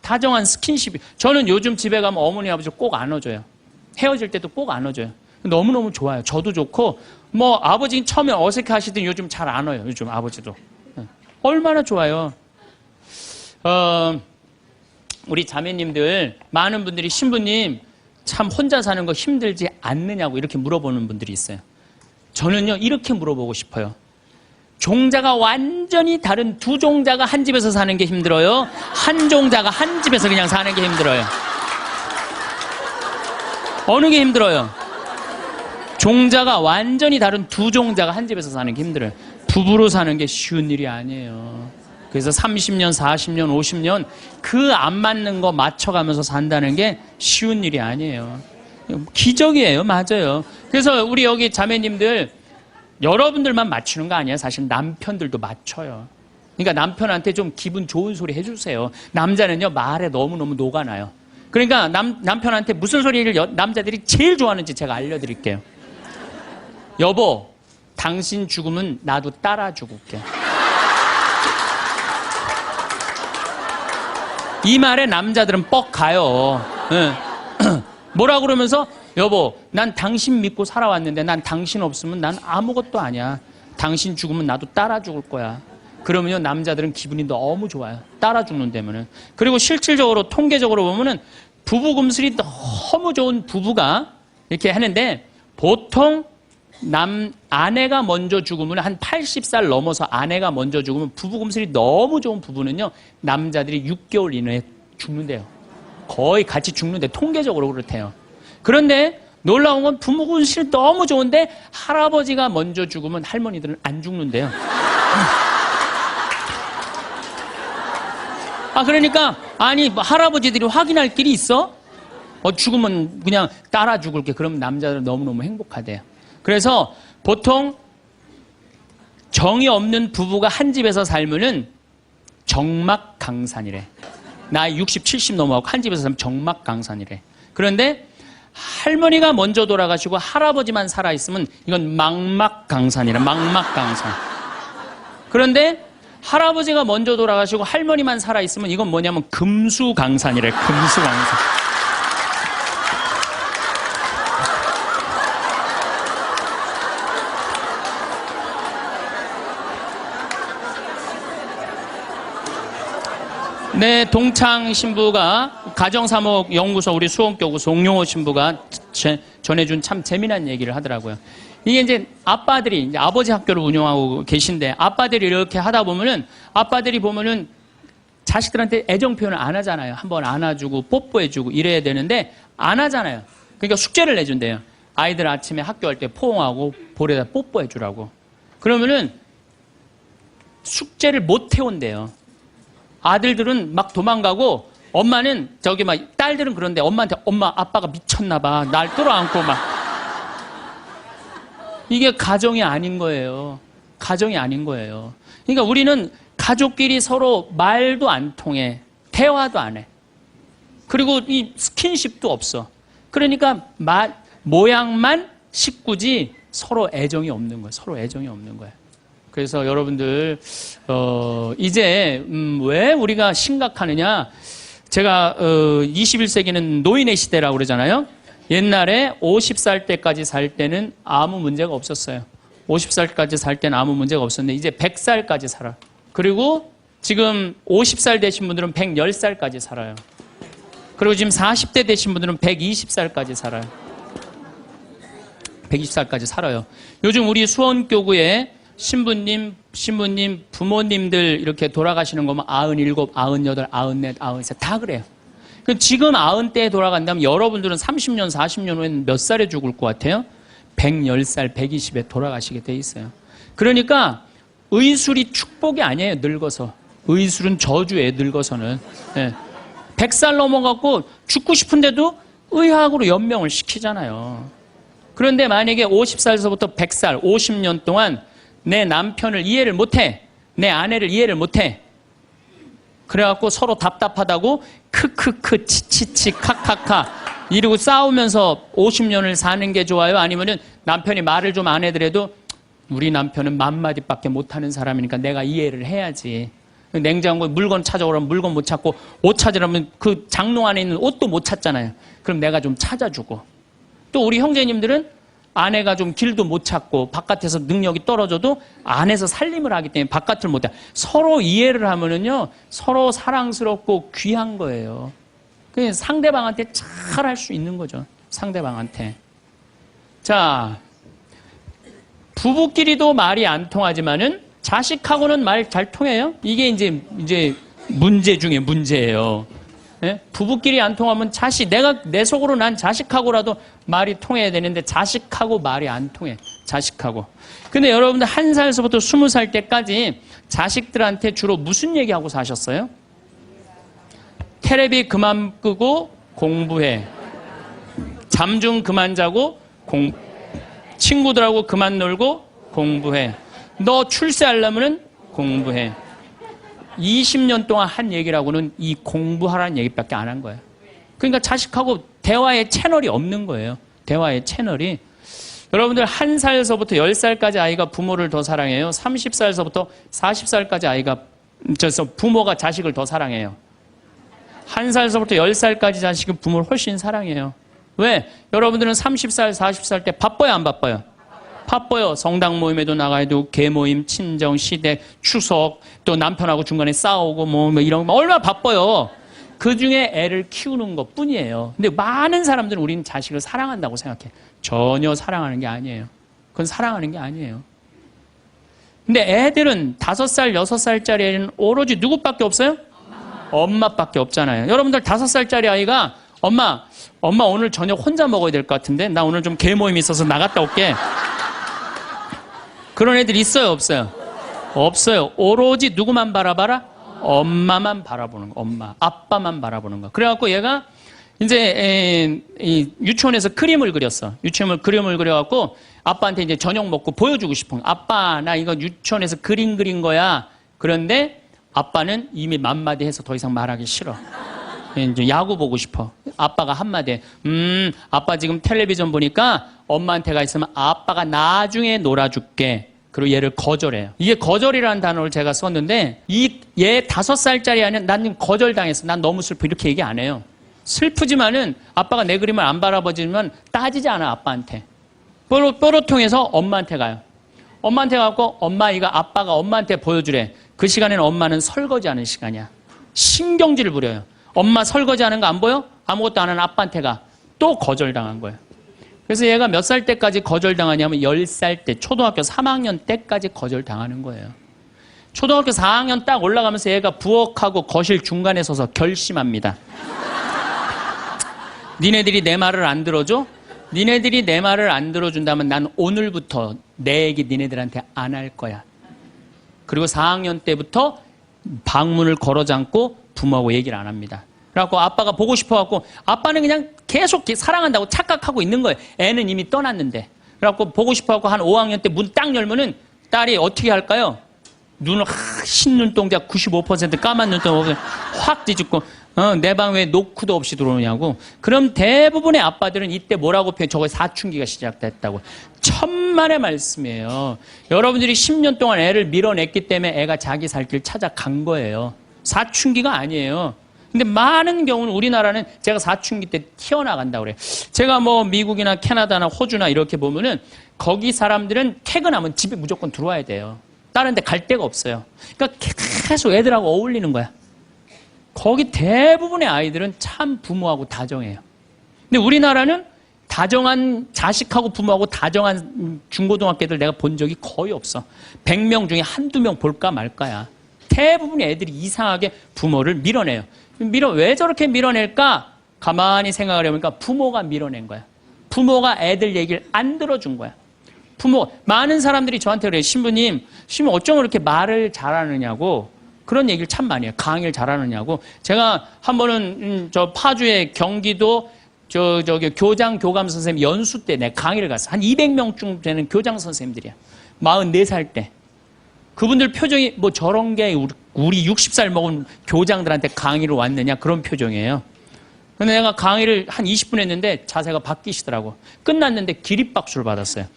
다정한 스킨십이 저는 요즘 집에 가면 어머니 아버지 꼭 안아줘요. 헤어질 때도 꼭 안아줘요. 너무너무 좋아요. 저도 좋고 뭐 아버지는 처음에 어색해 하시더니 요즘 잘 안아요. 요즘 아버지도 얼마나 좋아요. 우리 자매님들 많은 분들이 신부님 참 혼자 사는 거 힘들지 않느냐고 이렇게 물어보는 분들이 있어요. 저는요 이렇게 물어보고 싶어요. 종자가 완전히 다른 두 종자가 한 집에서 사는 게 힘들어요? 한 종자가 한 집에서 그냥 사는 게 힘들어요? 어느 게 힘들어요? 종자가 완전히 다른 두 종자가 한 집에서 사는 게 힘들어요. 부부로 사는 게 쉬운 일이 아니에요. 그래서 30년, 40년, 50년 그 안 맞는 거 맞춰가면서 산다는 게 쉬운 일이 아니에요. 기적이에요. 맞아요. 그래서 우리 여기 자매님들 여러분들만 맞추는 거 아니에요. 사실 남편들도 맞춰요. 그러니까 남편한테 좀 기분 좋은 소리 해주세요. 남자는요 말에 너무너무 녹아나요. 그러니까 남편한테 무슨 소리를 남자들이 제일 좋아하는지 제가 알려드릴게요. 여보, 당신 죽으면 나도 따라 죽을게. 이 말에 남자들은 뻑 가요. 뭐라 그러면서 여보, 난 당신 믿고 살아왔는데 난 당신 없으면 난 아무것도 아니야. 당신 죽으면 나도 따라 죽을 거야. 그러면요 남자들은 기분이 너무 좋아요. 따라 죽는다면은. 그리고 실질적으로 통계적으로 보면은 부부 금슬이 너무 좋은 부부가 이렇게 하는데 보통 아내가 먼저 죽으면 한 80살 넘어서 아내가 먼저 죽으면 부부 금슬이 너무 좋은 부부는요 남자들이 6개월 이내에 죽는데요. 거의 같이 죽는데 통계적으로 그렇대요. 그런데 놀라운 건 부부 금슬이 너무 좋은데 할아버지가 먼저 죽으면 할머니들은 안 죽는데요. 그러니까 아니 뭐 할아버지들이 확인할 길이 있어? 죽으면 그냥 따라 죽을게. 그러면 남자들은 너무너무 행복하대요. 그래서 보통 정이 없는 부부가 한 집에서 살면은 정막강산이래. 나이 60, 70 넘어가고 한 집에서 살면 정막강산이래. 그런데 할머니가 먼저 돌아가시고 할아버지만 살아있으면 이건 망막강산이래. 망막강산. 그런데 할아버지가 먼저 돌아가시고 할머니만 살아있으면 이건 뭐냐면 금수강산이래. 금수강산. 네, 동창 신부가 가정사목연구소 우리 수원교구 송용호 신부가 전해준 참 재미난 얘기를 하더라고요. 이게 이제 아빠들이 이제 아버지 학교를 운영하고 계신데 아빠들이 이렇게 하다 보면은 아빠들이 보면은 자식들한테 애정 표현을 안 하잖아요. 한번 안아주고 뽀뽀해주고 이래야 되는데 안 하잖아요. 그러니까 숙제를 내준대요. 아이들 아침에 학교 갈 때 포옹하고 볼에다 뽀뽀해주라고. 그러면은 숙제를 못 해온대요. 아들들은 막 도망가고 엄마는 저기 막 딸들은 그런데 엄마한테 엄마 아빠가 미쳤나 봐. 날 끌어안고 막. 이게 가정이 아닌 거예요. 가정이 아닌 거예요. 그러니까 우리는 가족끼리 서로 말도 안 통해. 대화도 안 해. 그리고 이 스킨십도 없어. 그러니까 모양만 식구지 서로 애정이 없는 거예요. 서로 애정이 없는 거예요. 그래서 여러분들 이제 왜 우리가 심각하느냐. 제가 21세기는 노인의 시대라고 그러잖아요. 옛날에 50살 때까지 살 때는 아무 문제가 없었어요. 50살까지 살 때는 아무 문제가 없었는데 이제 100살까지 살아. 그리고 지금 50살 되신 분들은 110살까지 살아요. 그리고 지금 40대 되신 분들은 120살까지 살아요. 120살까지 살아요. 요즘 우리 수원교구에 신부님, 부모님들 이렇게 돌아가시는 거면 97, 98, 94, 93 다 그래요. 지금 90대에 돌아간다면 여러분들은 30년, 40년 후에는 몇 살에 죽을 것 같아요? 110살, 120에 돌아가시게 돼 있어요. 그러니까 의술이 축복이 아니에요, 늙어서. 의술은 저주예요, 늙어서는. 네. 100살 넘어갖고 죽고 싶은데도 의학으로 연명을 시키잖아요. 그런데 만약에 50살서부터 100살, 50년 동안 내 남편을 이해를 못해, 내 아내를 이해를 못해, 그래갖고 서로 답답하다고 크크크 치치치 카카카 이러고 싸우면서 50년을 사는 게 좋아요? 아니면은 남편이 말을 좀 안 해더라도 우리 남편은 맘마디밖에 못하는 사람이니까 내가 이해를 해야지. 냉장고에 물건 찾아오라면 물건 못 찾고, 옷 찾으라면 그 장롱 안에 있는 옷도 못 찾잖아요. 그럼 내가 좀 찾아주고. 또 우리 형제님들은 아내가 좀 길도 못 찾고 바깥에서 능력이 떨어져도 안에서 살림을 하기 때문에 바깥을 못 해. 서로 이해를 하면은요, 서로 사랑스럽고 귀한 거예요. 그냥 상대방한테 잘 할 수 있는 거죠. 상대방한테. 자, 부부끼리도 말이 안 통하지만은 자식하고는 말 잘 통해요. 이게 이제 문제 중에 문제예요. 예? 부부끼리 안 통하면 내 속으로 난 자식하고라도 말이 통해야 되는데 자식하고 말이 안 통해. 자식하고. 근데 여러분들 1살서부터 20살 때까지 자식들한테 주로 무슨 얘기하고 사셨어요? 테레비 그만 끄고 공부해. 잠 좀 그만 자고 친구들하고 그만 놀고 공부해. 너 출세하려면 공부해. 20년 동안 한 얘기라고는 이 공부하라는 얘기밖에 안 한 거예요. 그러니까 자식하고 대화의 채널이 없는 거예요. 대화의 채널이. 여러분들 1살서부터 10살까지 아이가 부모를 더 사랑해요. 30살서부터 40살까지 아이가 부모가 자식을 더 사랑해요. 1살서부터 10살까지 자식은 부모를 훨씬 사랑해요. 왜? 여러분들은 30살, 40살 때 바빠요, 안 바빠요? 바빠요. 성당 모임에도 나가야 되고, 개모임, 친정, 시댁, 추석, 또 남편하고 중간에 싸우고 뭐 이런 거 얼마나 바빠요. 그 중에 애를 키우는 것 뿐이에요. 근데 많은 사람들은 우리는 자식을 사랑한다고 생각해. 전혀 사랑하는 게 아니에요. 그건 사랑하는 게 아니에요. 근데 애들은 5살, 6살짜리 애는 오로지 누구밖에 없어요? 엄마밖에 없잖아요. 여러분들 5살짜리 아이가 엄마 오늘 저녁 혼자 먹어야 될 것 같은데 나 오늘 좀 개모임 있어서 나갔다 올게. 그런 애들 있어요, 없어요? 없어요. 오로지 누구만 바라봐라? 엄마만 바라보는 거. 엄마, 아빠만 바라보는 거. 그래갖고 얘가 이제 유치원에서 그림을 그렸어. 유치원에서 그림을 그려갖고 아빠한테 이제 저녁 먹고 보여주고 싶은 거. 아빠, 나 이거 유치원에서 그림 그린 거야. 그런데 아빠는 이미 맘마디 해서 더 이상 말하기 싫어. 이제 야구 보고 싶어. 아빠가 한마디. 아빠 지금 텔레비전 보니까 엄마한테 가 있으면 아빠가 나중에 놀아줄게. 그리고 얘를 거절해요. 이게 거절이라는 단어를 제가 썼는데 얘 5살짜리 아니면 난 거절당했어. 난 너무 슬퍼. 이렇게 얘기 안 해요. 슬프지만은 아빠가 내 그림을 안 바라보지만 따지지 않아, 아빠한테. 뽀로 통해서 엄마한테 가요. 엄마한테 가고 엄마 이거 아빠가 엄마한테 보여주래. 그 시간에는 엄마는 설거지하는 시간이야. 신경질을 부려요. 엄마 설거지하는 거 안 보여? 아무것도 안 하는 아빠한테 가. 또 거절당한 거예요. 그래서 얘가 몇 살 때까지 거절당하냐면 10살 때, 초등학교 3학년 때까지 거절당하는 거예요. 초등학교 4학년 딱 올라가면서 얘가 부엌하고 거실 중간에 서서 결심합니다. 니네들이 내 말을 안 들어줘? 니네들이 내 말을 안 들어준다면 난 오늘부터 내 얘기 니네들한테 안 할 거야. 그리고 4학년 때부터 방문을 걸어 잠고 부모하고 얘기를 안 합니다. 그래갖고 아빠가 보고 싶어갖고 아빠는 그냥 계속 사랑한다고 착각하고 있는 거예요. 애는 이미 떠났는데. 그래갖고 보고 싶어갖고 한 5학년 때 문 딱 열면은 딸이 어떻게 할까요? 눈을 흰 눈동자 95% 까만 눈동자 확 뒤집고 내 방 왜 노크도 없이 들어오냐고. 그럼 대부분의 아빠들은 이때 뭐라고 표현? 저거 사춘기가 시작됐다고. 천만의 말씀이에요. 여러분들이 10년 동안 애를 밀어냈기 때문에 애가 자기 살 길 찾아간 거예요. 사춘기가 아니에요. 근데 많은 경우는 우리나라는 제가 사춘기 때 튀어나간다고 그래요. 제가 뭐 미국이나 캐나다나 호주나 이렇게 보면은 거기 사람들은 퇴근하면 집에 무조건 들어와야 돼요. 다른 데 갈 데가 없어요. 그러니까 계속 애들하고 어울리는 거야. 거기 대부분의 아이들은 참 부모하고 다정해요. 근데 우리나라는 다정한 자식하고 부모하고 다정한 중고등학교들 내가 본 적이 거의 없어. 100명 중에 한두 명 볼까 말까야. 대부분의 애들이 이상하게 부모를 밀어내요. 왜 저렇게 밀어낼까? 가만히 생각을 해보니까 부모가 밀어낸 거야. 부모가 애들 얘기를 안 들어준 거야. 많은 사람들이 저한테 그래요. 신부님 어쩜 그렇게 말을 잘하느냐고 그런 얘기를 참 많이 해요. 강의를 잘하느냐고. 제가 한 번은 저 파주의 경기도 저기 교장 교감 선생님 연수 때 내 강의를 갔어. 한 200명쯤 되는 교장 선생님들이야. 44살 때. 그분들 표정이 뭐 저런 게 우리 60살 먹은 교장들한테 강의를 왔느냐 그런 표정이에요. 근데 내가 강의를 한 20분 했는데 자세가 바뀌시더라고. 끝났는데 기립박수를 받았어요.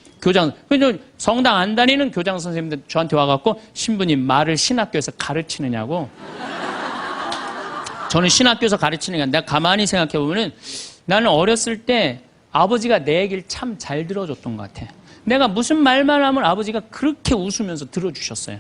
성당 안 다니는 교장 선생님들 저한테 와갖고 신부님 말을 신학교에서 가르치느냐고. 저는 신학교에서 가르치는 게 아니라 내가 가만히 생각해보면은 나는 어렸을 때 아버지가 내 얘기를 참 잘 들어줬던 것 같아. 내가 무슨 말만 하면 아버지가 그렇게 웃으면서 들어주셨어요.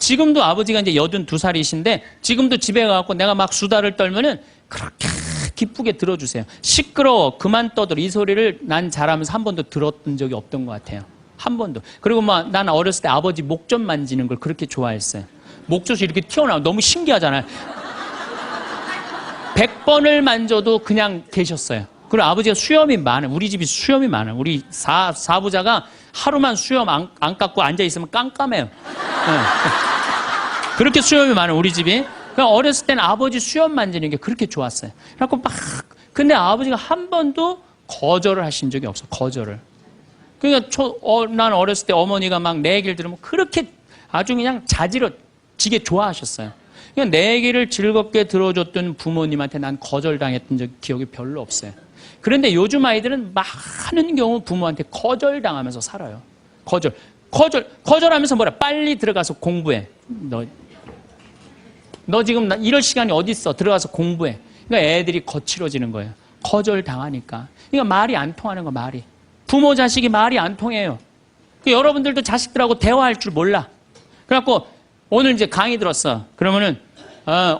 지금도 아버지가 이제 82살이신데 지금도 집에 가갖고 내가 막 수다를 떨면은 그렇게 기쁘게 들어주세요. 시끄러워 그만 떠들어 이 소리를 난 잘하면서 한 번도 들었던 적이 없던 것 같아요. 한 번도. 그리고 막 난 어렸을 때 아버지 목젖 만지는 걸 그렇게 좋아했어요. 목젖이 이렇게 튀어나와 너무 신기하잖아요. 100번을 만져도 그냥 계셨어요. 그리고 아버지가 수염이 많아요. 우리 집이 수염이 많아요. 우리 사부자가 하루만 수염 안 깎고 앉아있으면 깜깜해요. 네. 그렇게 수염이 많아요. 우리 집이. 그러니까 어렸을 때는 아버지 수염 만지는 게 그렇게 좋았어요. 그래갖고 근데 아버지가 한 번도 거절을 하신 적이 없어. 거절을. 그러니까 난 어렸을 때 어머니가 막 내 얘기를 들으면 그렇게 아주 그냥 자지러지게 좋아하셨어요. 그러니까 내 얘기를 즐겁게 들어줬던 부모님한테 난 거절당했던 기억이 별로 없어요. 그런데 요즘 아이들은 많은 경우 부모한테 거절당하면서 살아요. 거절하면서 뭐라? 빨리 들어가서 공부해. 너 지금 이럴 시간이 어디 있어? 들어가서 공부해. 그러니까 애들이 거칠어지는 거예요. 거절당하니까. 그러니까 말이 안 통하는 거 말이. 부모 자식이 말이 안 통해요. 여러분들도 자식들하고 대화할 줄 몰라. 그래갖고 오늘 이제 강의 들었어. 그러면은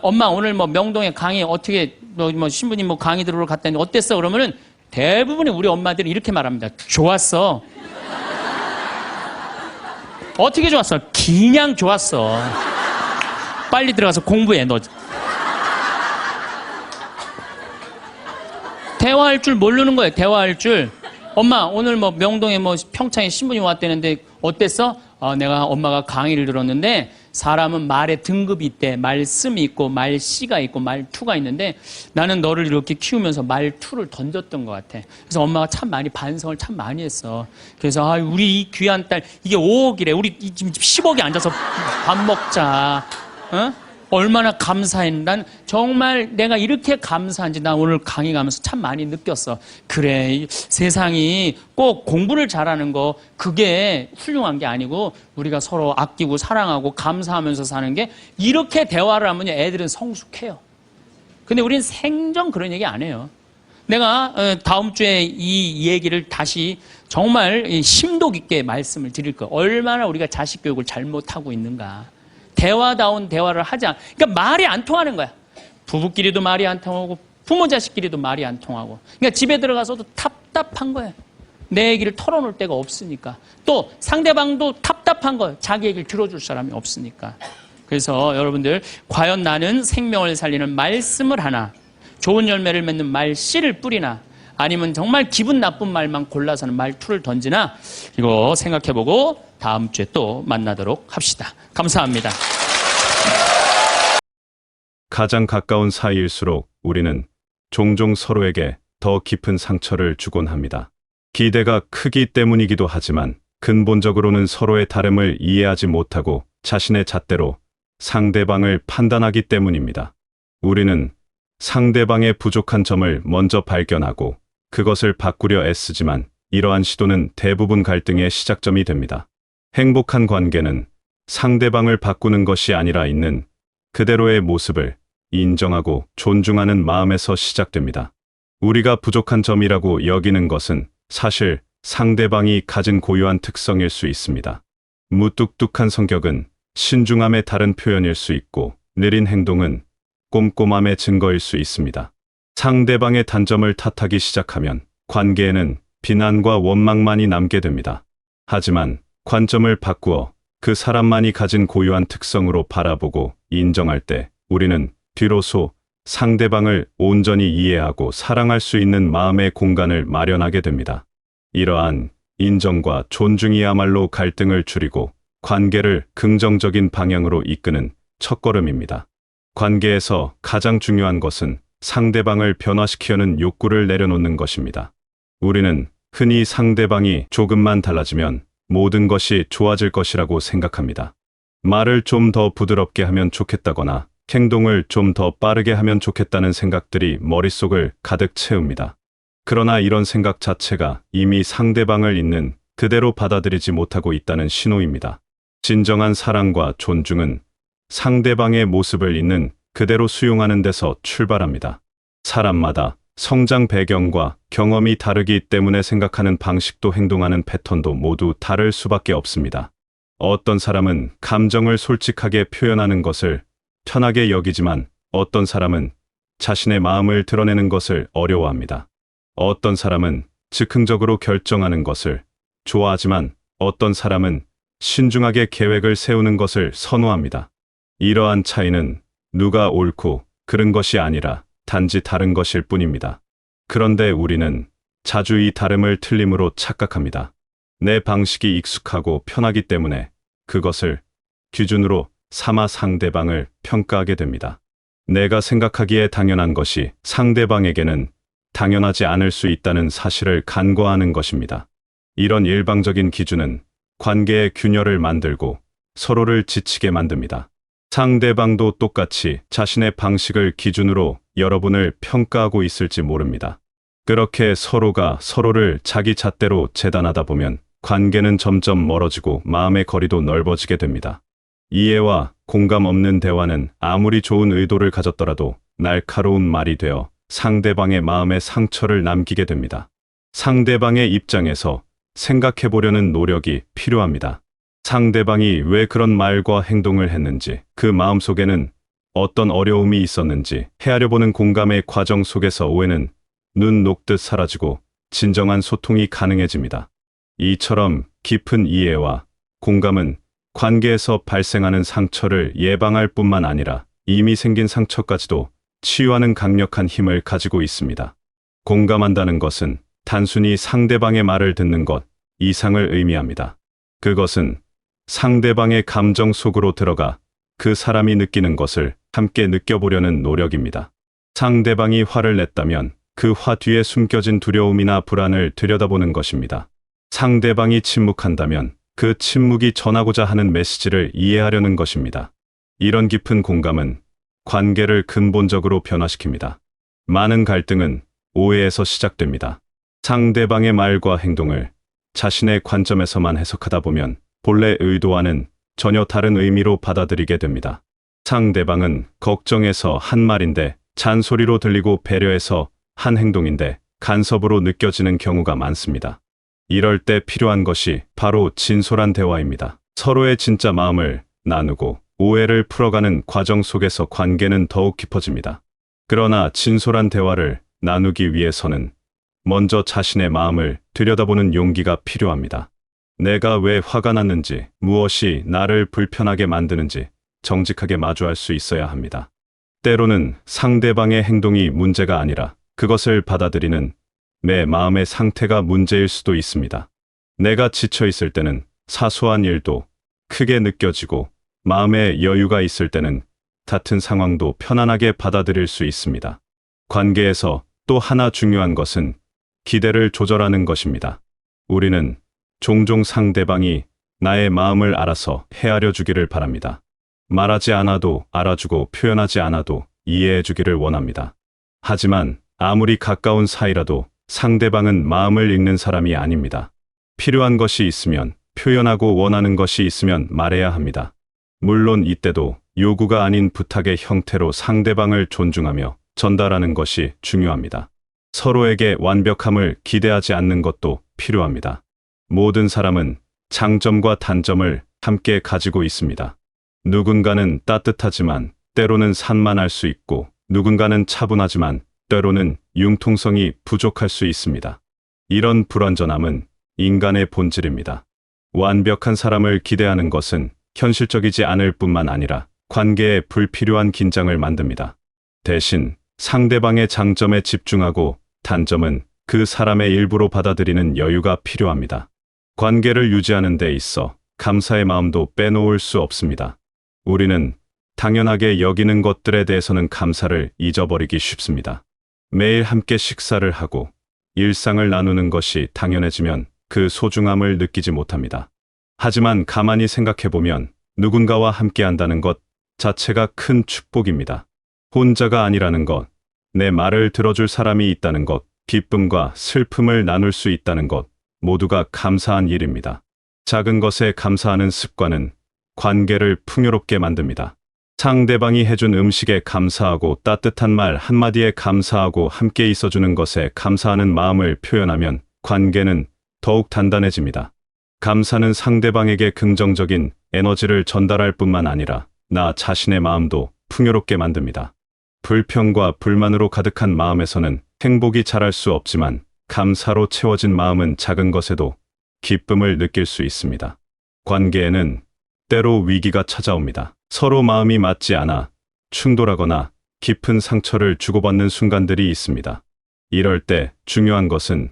엄마 오늘 뭐 명동에 강의 어떻게 뭐 신부님 뭐 강의 들으러 갔다니 어땠어? 그러면은 대부분의 우리 엄마들이 이렇게 말합니다. 좋았어. 어떻게 좋았어? 그냥 좋았어. 빨리 들어가서 공부해 너. 대화할 줄 모르는 거예요. 대화할 줄. 엄마 오늘 뭐 명동에 뭐 평창에 신부님 왔다는데 어땠어? 내가 엄마가 강의를 들었는데 사람은 말에 등급이 있대. 말씀이 있고 말씨가 있고 말투가 있는데 나는 너를 이렇게 키우면서 말투를 던졌던 것 같아. 그래서 엄마가 참 많이 반성을 참 많이 했어. 그래서 우리 이 귀한 딸 이게 5억이래. 우리 지금 10억이 앉아서 밥 먹자. 어? 얼마나 감사해. 난 정말 내가 이렇게 감사한지 나 오늘 강의 가면서 참 많이 느꼈어. 그래, 세상이 꼭 공부를 잘하는 거 그게 훌륭한 게 아니고 우리가 서로 아끼고 사랑하고 감사하면서 사는 게 이렇게 대화를 하면 애들은 성숙해요. 근데 우리는 생전 그런 얘기 안 해요. 내가 다음 주에 이 얘기를 다시 정말 심도 깊게 말씀을 드릴 거예요. 얼마나 우리가 자식 교육을 잘못하고 있는가. 대화다운 대화를 하자. 그러니까 말이 안 통하는 거야. 부부끼리도 말이 안 통하고 부모 자식끼리도 말이 안 통하고. 그러니까 집에 들어가서도 답답한 거야. 내 얘기를 털어놓을 데가 없으니까. 또 상대방도 답답한 거야. 자기 얘기를 들어줄 사람이 없으니까. 그래서 여러분들 과연 나는 생명을 살리는 말씀을 하나 좋은 열매를 맺는 말씨를 뿌리나 아니면 정말 기분 나쁜 말만 골라서는 말투를 던지나 이거 생각해보고 다음 주에 또 만나도록 합시다. 감사합니다. 가장 가까운 사이일수록 우리는 종종 서로에게 더 깊은 상처를 주곤 합니다. 기대가 크기 때문이기도 하지만 근본적으로는 서로의 다름을 이해하지 못하고 자신의 잣대로 상대방을 판단하기 때문입니다. 우리는 상대방의 부족한 점을 먼저 발견하고 그것을 바꾸려 애쓰지만 이러한 시도는 대부분 갈등의 시작점이 됩니다. 행복한 관계는 상대방을 바꾸는 것이 아니라 있는 그대로의 모습을 인정하고 존중하는 마음에서 시작됩니다. 우리가 부족한 점이라고 여기는 것은 사실 상대방이 가진 고유한 특성일 수 있습니다. 무뚝뚝한 성격은 신중함의 다른 표현일 수 있고 느린 행동은 꼼꼼함의 증거일 수 있습니다. 상대방의 단점을 탓하기 시작하면 관계에는 비난과 원망만이 남게 됩니다. 하지만 관점을 바꾸어 그 사람만이 가진 고유한 특성으로 바라보고 인정할 때 우리는 비로소 상대방을 온전히 이해하고 사랑할 수 있는 마음의 공간을 마련하게 됩니다. 이러한 인정과 존중이야말로 갈등을 줄이고 관계를 긍정적인 방향으로 이끄는 첫걸음입니다. 관계에서 가장 중요한 것은 상대방을 변화시키려는 욕구를 내려놓는 것입니다. 우리는 흔히 상대방이 조금만 달라지면 모든 것이 좋아질 것이라고 생각합니다. 말을 좀 더 부드럽게 하면 좋겠다거나 행동을 좀 더 빠르게 하면 좋겠다는 생각들이 머릿속을 가득 채웁니다. 그러나 이런 생각 자체가 이미 상대방을 있는 그대로 받아들이지 못하고 있다는 신호입니다. 진정한 사랑과 존중은 상대방의 모습을 있는 그대로 수용하는 데서 출발합니다. 사람마다 성장 배경과 경험이 다르기 때문에 생각하는 방식도 행동하는 패턴도 모두 다를 수밖에 없습니다. 어떤 사람은 감정을 솔직하게 표현하는 것을 편하게 여기지만 어떤 사람은 자신의 마음을 드러내는 것을 어려워합니다. 어떤 사람은 즉흥적으로 결정하는 것을 좋아하지만 어떤 사람은 신중하게 계획을 세우는 것을 선호합니다. 이러한 차이는 누가 옳고 그른 것이 아니라 단지 다른 것일 뿐입니다. 그런데 우리는 자주 이 다름을 틀림으로 착각합니다. 내 방식이 익숙하고 편하기 때문에 그것을 기준으로 삼아 상대방을 평가하게 됩니다. 내가 생각하기에 당연한 것이 상대방에게는 당연하지 않을 수 있다는 사실을 간과하는 것입니다. 이런 일방적인 기준은 관계의 균열을 만들고 서로를 지치게 만듭니다. 상대방도 똑같이 자신의 방식을 기준으로 여러분을 평가하고 있을지 모릅니다. 그렇게 서로가 서로를 자기 잣대로 재단하다 보면 관계는 점점 멀어지고 마음의 거리도 넓어지게 됩니다. 이해와 공감 없는 대화는 아무리 좋은 의도를 가졌더라도 날카로운 말이 되어 상대방의 마음에 상처를 남기게 됩니다. 상대방의 입장에서 생각해 보려는 노력이 필요합니다. 상대방이 왜 그런 말과 행동을 했는지, 그 마음속에는 어떤 어려움이 있었는지 헤아려 보는 공감의 과정 속에서 오해는 눈 녹듯 사라지고 진정한 소통이 가능해집니다. 이처럼 깊은 이해와 공감은 관계에서 발생하는 상처를 예방할 뿐만 아니라 이미 생긴 상처까지도 치유하는 강력한 힘을 가지고 있습니다. 공감한다는 것은 단순히 상대방의 말을 듣는 것 이상을 의미합니다. 그것은 상대방의 감정 속으로 들어가 그 사람이 느끼는 것을 함께 느껴보려는 노력입니다. 상대방이 화를 냈다면 그 화 뒤에 숨겨진 두려움이나 불안을 들여다보는 것입니다. 상대방이 침묵한다면 그 침묵이 전하고자 하는 메시지를 이해하려는 것입니다. 이런 깊은 공감은 관계를 근본적으로 변화시킵니다. 많은 갈등은 오해에서 시작됩니다. 상대방의 말과 행동을 자신의 관점에서만 해석하다 보면 본래 의도와는 전혀 다른 의미로 받아들이게 됩니다. 상대방은 걱정해서 한 말인데 잔소리로 들리고 배려해서 한 행동인데 간섭으로 느껴지는 경우가 많습니다. 이럴 때 필요한 것이 바로 진솔한 대화입니다. 서로의 진짜 마음을 나누고 오해를 풀어가는 과정 속에서 관계는 더욱 깊어집니다. 그러나 진솔한 대화를 나누기 위해서는 먼저 자신의 마음을 들여다보는 용기가 필요합니다. 내가 왜 화가 났는지, 무엇이 나를 불편하게 만드는지 정직하게 마주할 수 있어야 합니다. 때로는 상대방의 행동이 문제가 아니라 그것을 받아들이는 내 마음의 상태가 문제일 수도 있습니다. 내가 지쳐 있을 때는 사소한 일도 크게 느껴지고 마음에 여유가 있을 때는 같은 상황도 편안하게 받아들일 수 있습니다. 관계에서 또 하나 중요한 것은 기대를 조절하는 것입니다. 우리는 종종 상대방이 나의 마음을 알아서 헤아려 주기를 바랍니다. 말하지 않아도 알아주고 표현하지 않아도 이해해 주기를 원합니다. 하지만 아무리 가까운 사이라도 상대방은 마음을 읽는 사람이 아닙니다. 필요한 것이 있으면 표현하고 원하는 것이 있으면 말해야 합니다. 물론 이때도 요구가 아닌 부탁의 형태로 상대방을 존중하며 전달하는 것이 중요합니다. 서로에게 완벽함을 기대하지 않는 것도 필요합니다. 모든 사람은 장점과 단점을 함께 가지고 있습니다. 누군가는 따뜻하지만 때로는 산만할 수 있고 누군가는 차분하지만 때로는 융통성이 부족할 수 있습니다. 이런 불완전함은 인간의 본질입니다. 완벽한 사람을 기대하는 것은 현실적이지 않을 뿐만 아니라 관계에 불필요한 긴장을 만듭니다. 대신 상대방의 장점에 집중하고 단점은 그 사람의 일부로 받아들이는 여유가 필요합니다. 관계를 유지하는 데 있어 감사의 마음도 빼놓을 수 없습니다. 우리는 당연하게 여기는 것들에 대해서는 감사를 잊어버리기 쉽습니다. 매일 함께 식사를 하고 일상을 나누는 것이 당연해지면 그 소중함을 느끼지 못합니다. 하지만 가만히 생각해보면 누군가와 함께 한다는 것 자체가 큰 축복입니다. 혼자가 아니라는 것, 내 말을 들어줄 사람이 있다는 것, 기쁨과 슬픔을 나눌 수 있다는 것, 모두가 감사한 일입니다. 작은 것에 감사하는 습관은 관계를 풍요롭게 만듭니다. 상대방이 해준 음식에 감사하고 따뜻한 말 한마디에 감사하고 함께 있어주는 것에 감사하는 마음을 표현하면 관계는 더욱 단단해집니다. 감사는 상대방에게 긍정적인 에너지를 전달할 뿐만 아니라 나 자신의 마음도 풍요롭게 만듭니다. 불평과 불만으로 가득한 마음에서는 행복이 자랄 수 없지만 감사로 채워진 마음은 작은 것에도 기쁨을 느낄 수 있습니다. 관계에는 때로 위기가 찾아옵니다. 서로 마음이 맞지 않아 충돌하거나 깊은 상처를 주고받는 순간들이 있습니다. 이럴 때 중요한 것은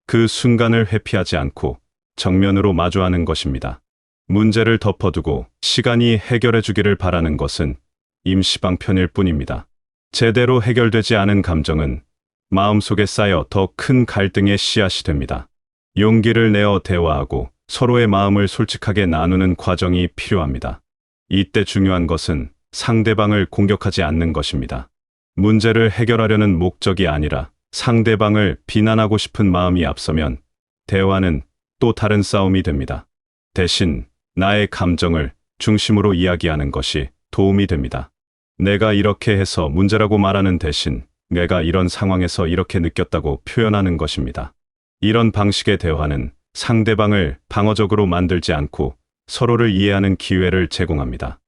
그 순간을 회피하지 않고 정면으로 마주하는 것입니다. 문제를 덮어두고 시간이 해결해 주기를 바라는 것은 임시방편일 뿐입니다. 제대로 해결되지 않은 감정은 마음속에 쌓여 더 큰 갈등의 씨앗이 됩니다. 용기를 내어 대화하고 서로의 마음을 솔직하게 나누는 과정이 필요합니다. 이때 중요한 것은 상대방을 공격하지 않는 것입니다. 문제를 해결하려는 목적이 아니라 상대방을 비난하고 싶은 마음이 앞서면 대화는 또 다른 싸움이 됩니다. 대신 나의 감정을 중심으로 이야기하는 것이 도움이 됩니다. 내가 이렇게 해서 문제라고 말하는 대신 내가 이런 상황에서 이렇게 느꼈다고 표현하는 것입니다. 이런 방식의 대화는 상대방을 방어적으로 만들지 않고 서로를 이해하는 기회를 제공합니다.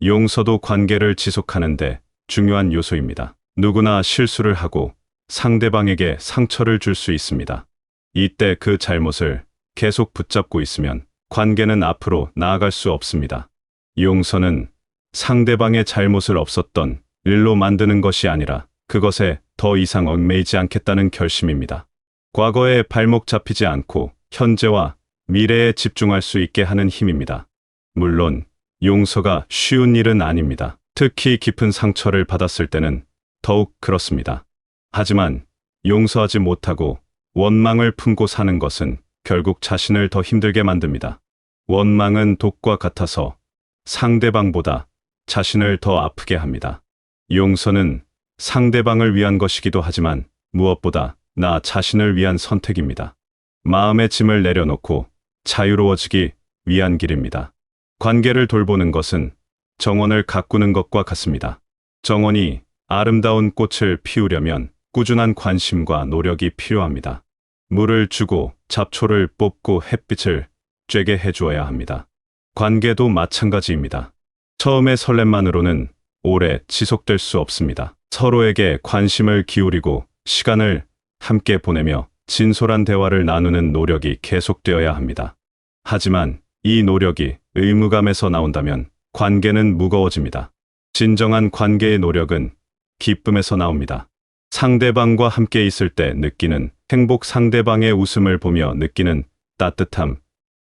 용서도 관계를 지속하는데 중요한 요소입니다. 누구나 실수를 하고 상대방에게 상처를 줄 수 있습니다. 이때 그 잘못을 계속 붙잡고 있으면 관계는 앞으로 나아갈 수 없습니다. 용서는 상대방의 잘못을 없었던 일로 만드는 것이 아니라 그것에 더 이상 얽매이지 않겠다는 결심입니다. 과거에 발목 잡히지 않고 현재와 미래에 집중할 수 있게 하는 힘입니다. 물론 용서가 쉬운 일은 아닙니다. 특히 깊은 상처를 받았을 때는 더욱 그렇습니다. 하지만 용서하지 못하고 원망을 품고 사는 것은 결국 자신을 더 힘들게 만듭니다. 원망은 독과 같아서 상대방보다 자신을 더 아프게 합니다. 용서는 상대방을 위한 것이기도 하지만 무엇보다 나 자신을 위한 선택입니다. 마음의 짐을 내려놓고 자유로워지기 위한 길입니다. 관계를 돌보는 것은 정원을 가꾸는 것과 같습니다. 정원이 아름다운 꽃을 피우려면 꾸준한 관심과 노력이 필요합니다. 물을 주고 잡초를 뽑고 햇빛을 쬐게 해주어야 합니다. 관계도 마찬가지입니다. 처음의 설렘만으로는 오래 지속될 수 없습니다. 서로에게 관심을 기울이고 시간을 함께 보내며 진솔한 대화를 나누는 노력이 계속되어야 합니다. 하지만 이 노력이 의무감에서 나온다면 관계는 무거워집니다. 진정한 관계의 노력은 기쁨에서 나옵니다. 상대방과 함께 있을 때 느끼는 행복, 상대방의 웃음을 보며 느끼는 따뜻함,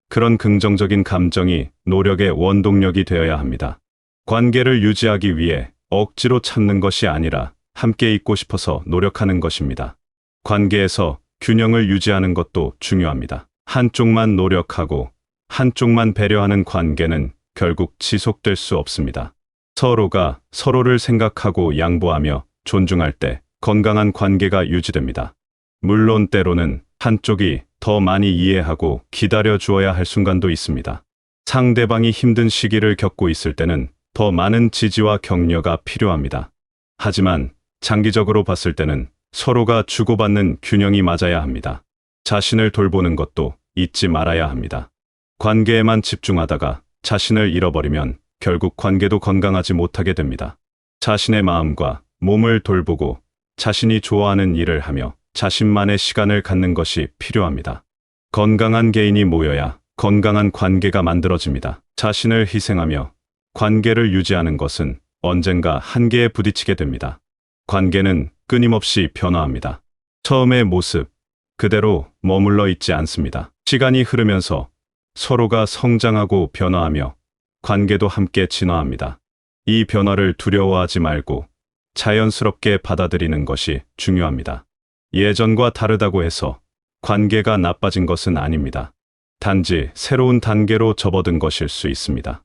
그런 긍정적인 감정이 노력의 원동력이 되어야 합니다. 관계를 유지하기 위해 억지로 참는 것이 아니라 함께 있고 싶어서 노력하는 것입니다. 관계에서 균형을 유지하는 것도 중요합니다. 한쪽만 노력하고 한쪽만 배려하는 관계는 결국 지속될 수 없습니다. 서로가 서로를 생각하고 양보하며 존중할 때 건강한 관계가 유지됩니다. 물론 때로는 한쪽이 더 많이 이해하고 기다려 주어야 할 순간도 있습니다. 상대방이 힘든 시기를 겪고 있을 때는 더 많은 지지와 격려가 필요합니다. 하지만 장기적으로 봤을 때는 서로가 주고받는 균형이 맞아야 합니다. 자신을 돌보는 것도 잊지 말아야 합니다. 관계에만 집중하다가 자신을 잃어버리면 결국 관계도 건강하지 못하게 됩니다. 자신의 마음과 몸을 돌보고 자신이 좋아하는 일을 하며 자신만의 시간을 갖는 것이 필요합니다. 건강한 개인이 모여야 건강한 관계가 만들어집니다. 자신을 희생하며 관계를 유지하는 것은 언젠가 한계에 부딪히게 됩니다. 관계는 끊임없이 변화합니다. 처음의 모습 그대로 머물러 있지 않습니다. 시간이 흐르면서 서로가 성장하고 변화하며 관계도 함께 진화합니다. 이 변화를 두려워하지 말고 자연스럽게 받아들이는 것이 중요합니다. 예전과 다르다고 해서 관계가 나빠진 것은 아닙니다. 단지 새로운 단계로 접어든 것일 수 있습니다.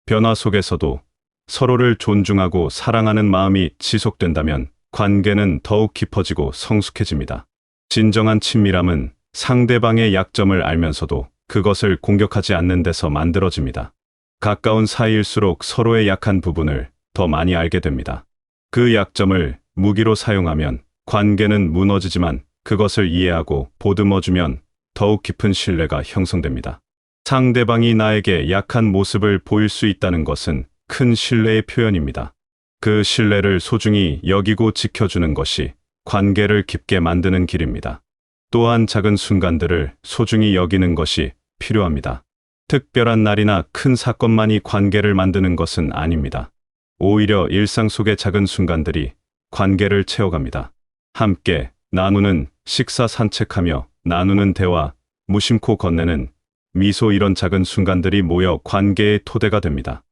변화 속에서도 서로를 존중하고 사랑하는 마음이 지속된다면 관계는 더욱 깊어지고 성숙해집니다. 진정한 친밀함은 상대방의 약점을 알면서도 그것을 공격하지 않는 데서 만들어집니다. 가까운 사이일수록 서로의 약한 부분을 더 많이 알게 됩니다. 그 약점을 무기로 사용하면 관계는 무너지지만 그것을 이해하고 보듬어주면 더욱 깊은 신뢰가 형성됩니다. 상대방이 나에게 약한 모습을 보일 수 있다는 것은 큰 신뢰의 표현입니다. 그 신뢰를 소중히 여기고 지켜주는 것이 관계를 깊게 만드는 길입니다. 또한 작은 순간들을 소중히 여기는 것이 필요합니다. 특별한 날이나 큰 사건만이 관계를 만드는 것은 아닙니다. 오히려 일상 속의 작은 순간들이 관계를 채워갑니다. 함께 나누는 식사, 산책하며 나누는 대화, 무심코 건네는 미소, 이런 작은 순간들이 모여 관계의 토대가 됩니다.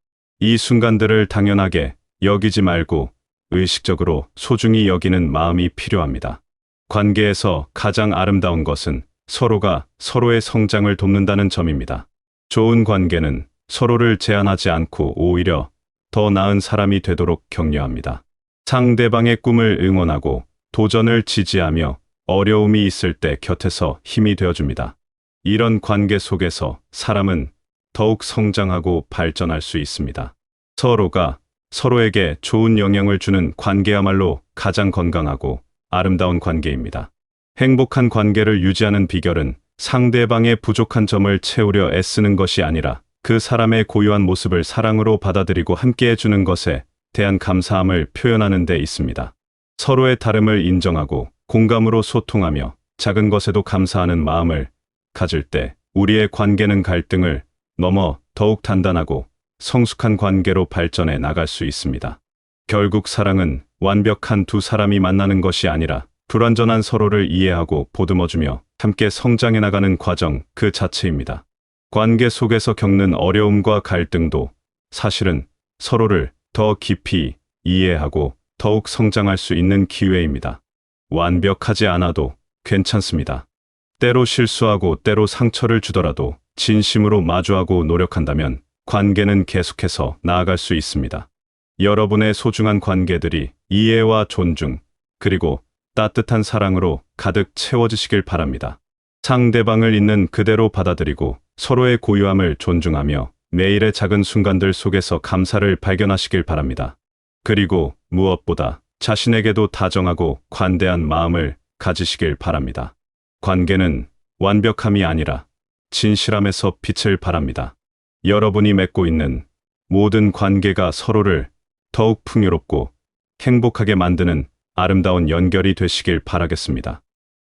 이 순간들을 당연하게 여기지 말고 의식적으로 소중히 여기는 마음이 필요합니다. 관계에서 가장 아름다운 것은 서로가 서로의 성장을 돕는다는 점입니다. 좋은 관계는 서로를 제한하지 않고 오히려 더 나은 사람이 되도록 격려합니다. 상대방의 꿈을 응원하고 도전을 지지하며 어려움이 있을 때 곁에서 힘이 되어줍니다. 이런 관계 속에서 사람은 더욱 성장하고 발전할 수 있습니다. 서로가 서로에게 좋은 영향을 주는 관계야말로 가장 건강하고 아름다운 관계입니다. 행복한 관계를 유지하는 비결은 상대방의 부족한 점을 채우려 애쓰는 것이 아니라 그 사람의 고유한 모습을 사랑으로 받아들이고 함께해 주는 것에 대한 감사함을 표현하는 데 있습니다. 서로의 다름을 인정하고 공감으로 소통하며 작은 것에도 감사하는 마음을 가질 때 우리의 관계는 갈등을 넘어 더욱 단단하고 성숙한 관계로 발전해 나갈 수 있습니다. 결국 사랑은 완벽한 두 사람이 만나는 것이 아니라 불완전한 서로를 이해하고 보듬어주며 함께 성장해 나가는 과정 그 자체입니다. 관계 속에서 겪는 어려움과 갈등도 사실은 서로를 더 깊이 이해하고 더욱 성장할 수 있는 기회입니다. 완벽하지 않아도 괜찮습니다. 때로 실수하고 때로 상처를 주더라도 진심으로 마주하고 노력한다면 관계는 계속해서 나아갈 수 있습니다. 여러분의 소중한 관계들이 이해와 존중, 그리고 따뜻한 사랑으로 가득 채워지시길 바랍니다. 상대방을 있는 그대로 받아들이고 서로의 고유함을 존중하며 매일의 작은 순간들 속에서 감사를 발견하시길 바랍니다. 그리고 무엇보다 자신에게도 다정하고 관대한 마음을 가지시길 바랍니다. 관계는 완벽함이 아니라 진실함에서 빛을 발합니다. 여러분이 맺고 있는 모든 관계가 서로를 더욱 풍요롭고 행복하게 만드는 아름다운 연결이 되시길 바라겠습니다.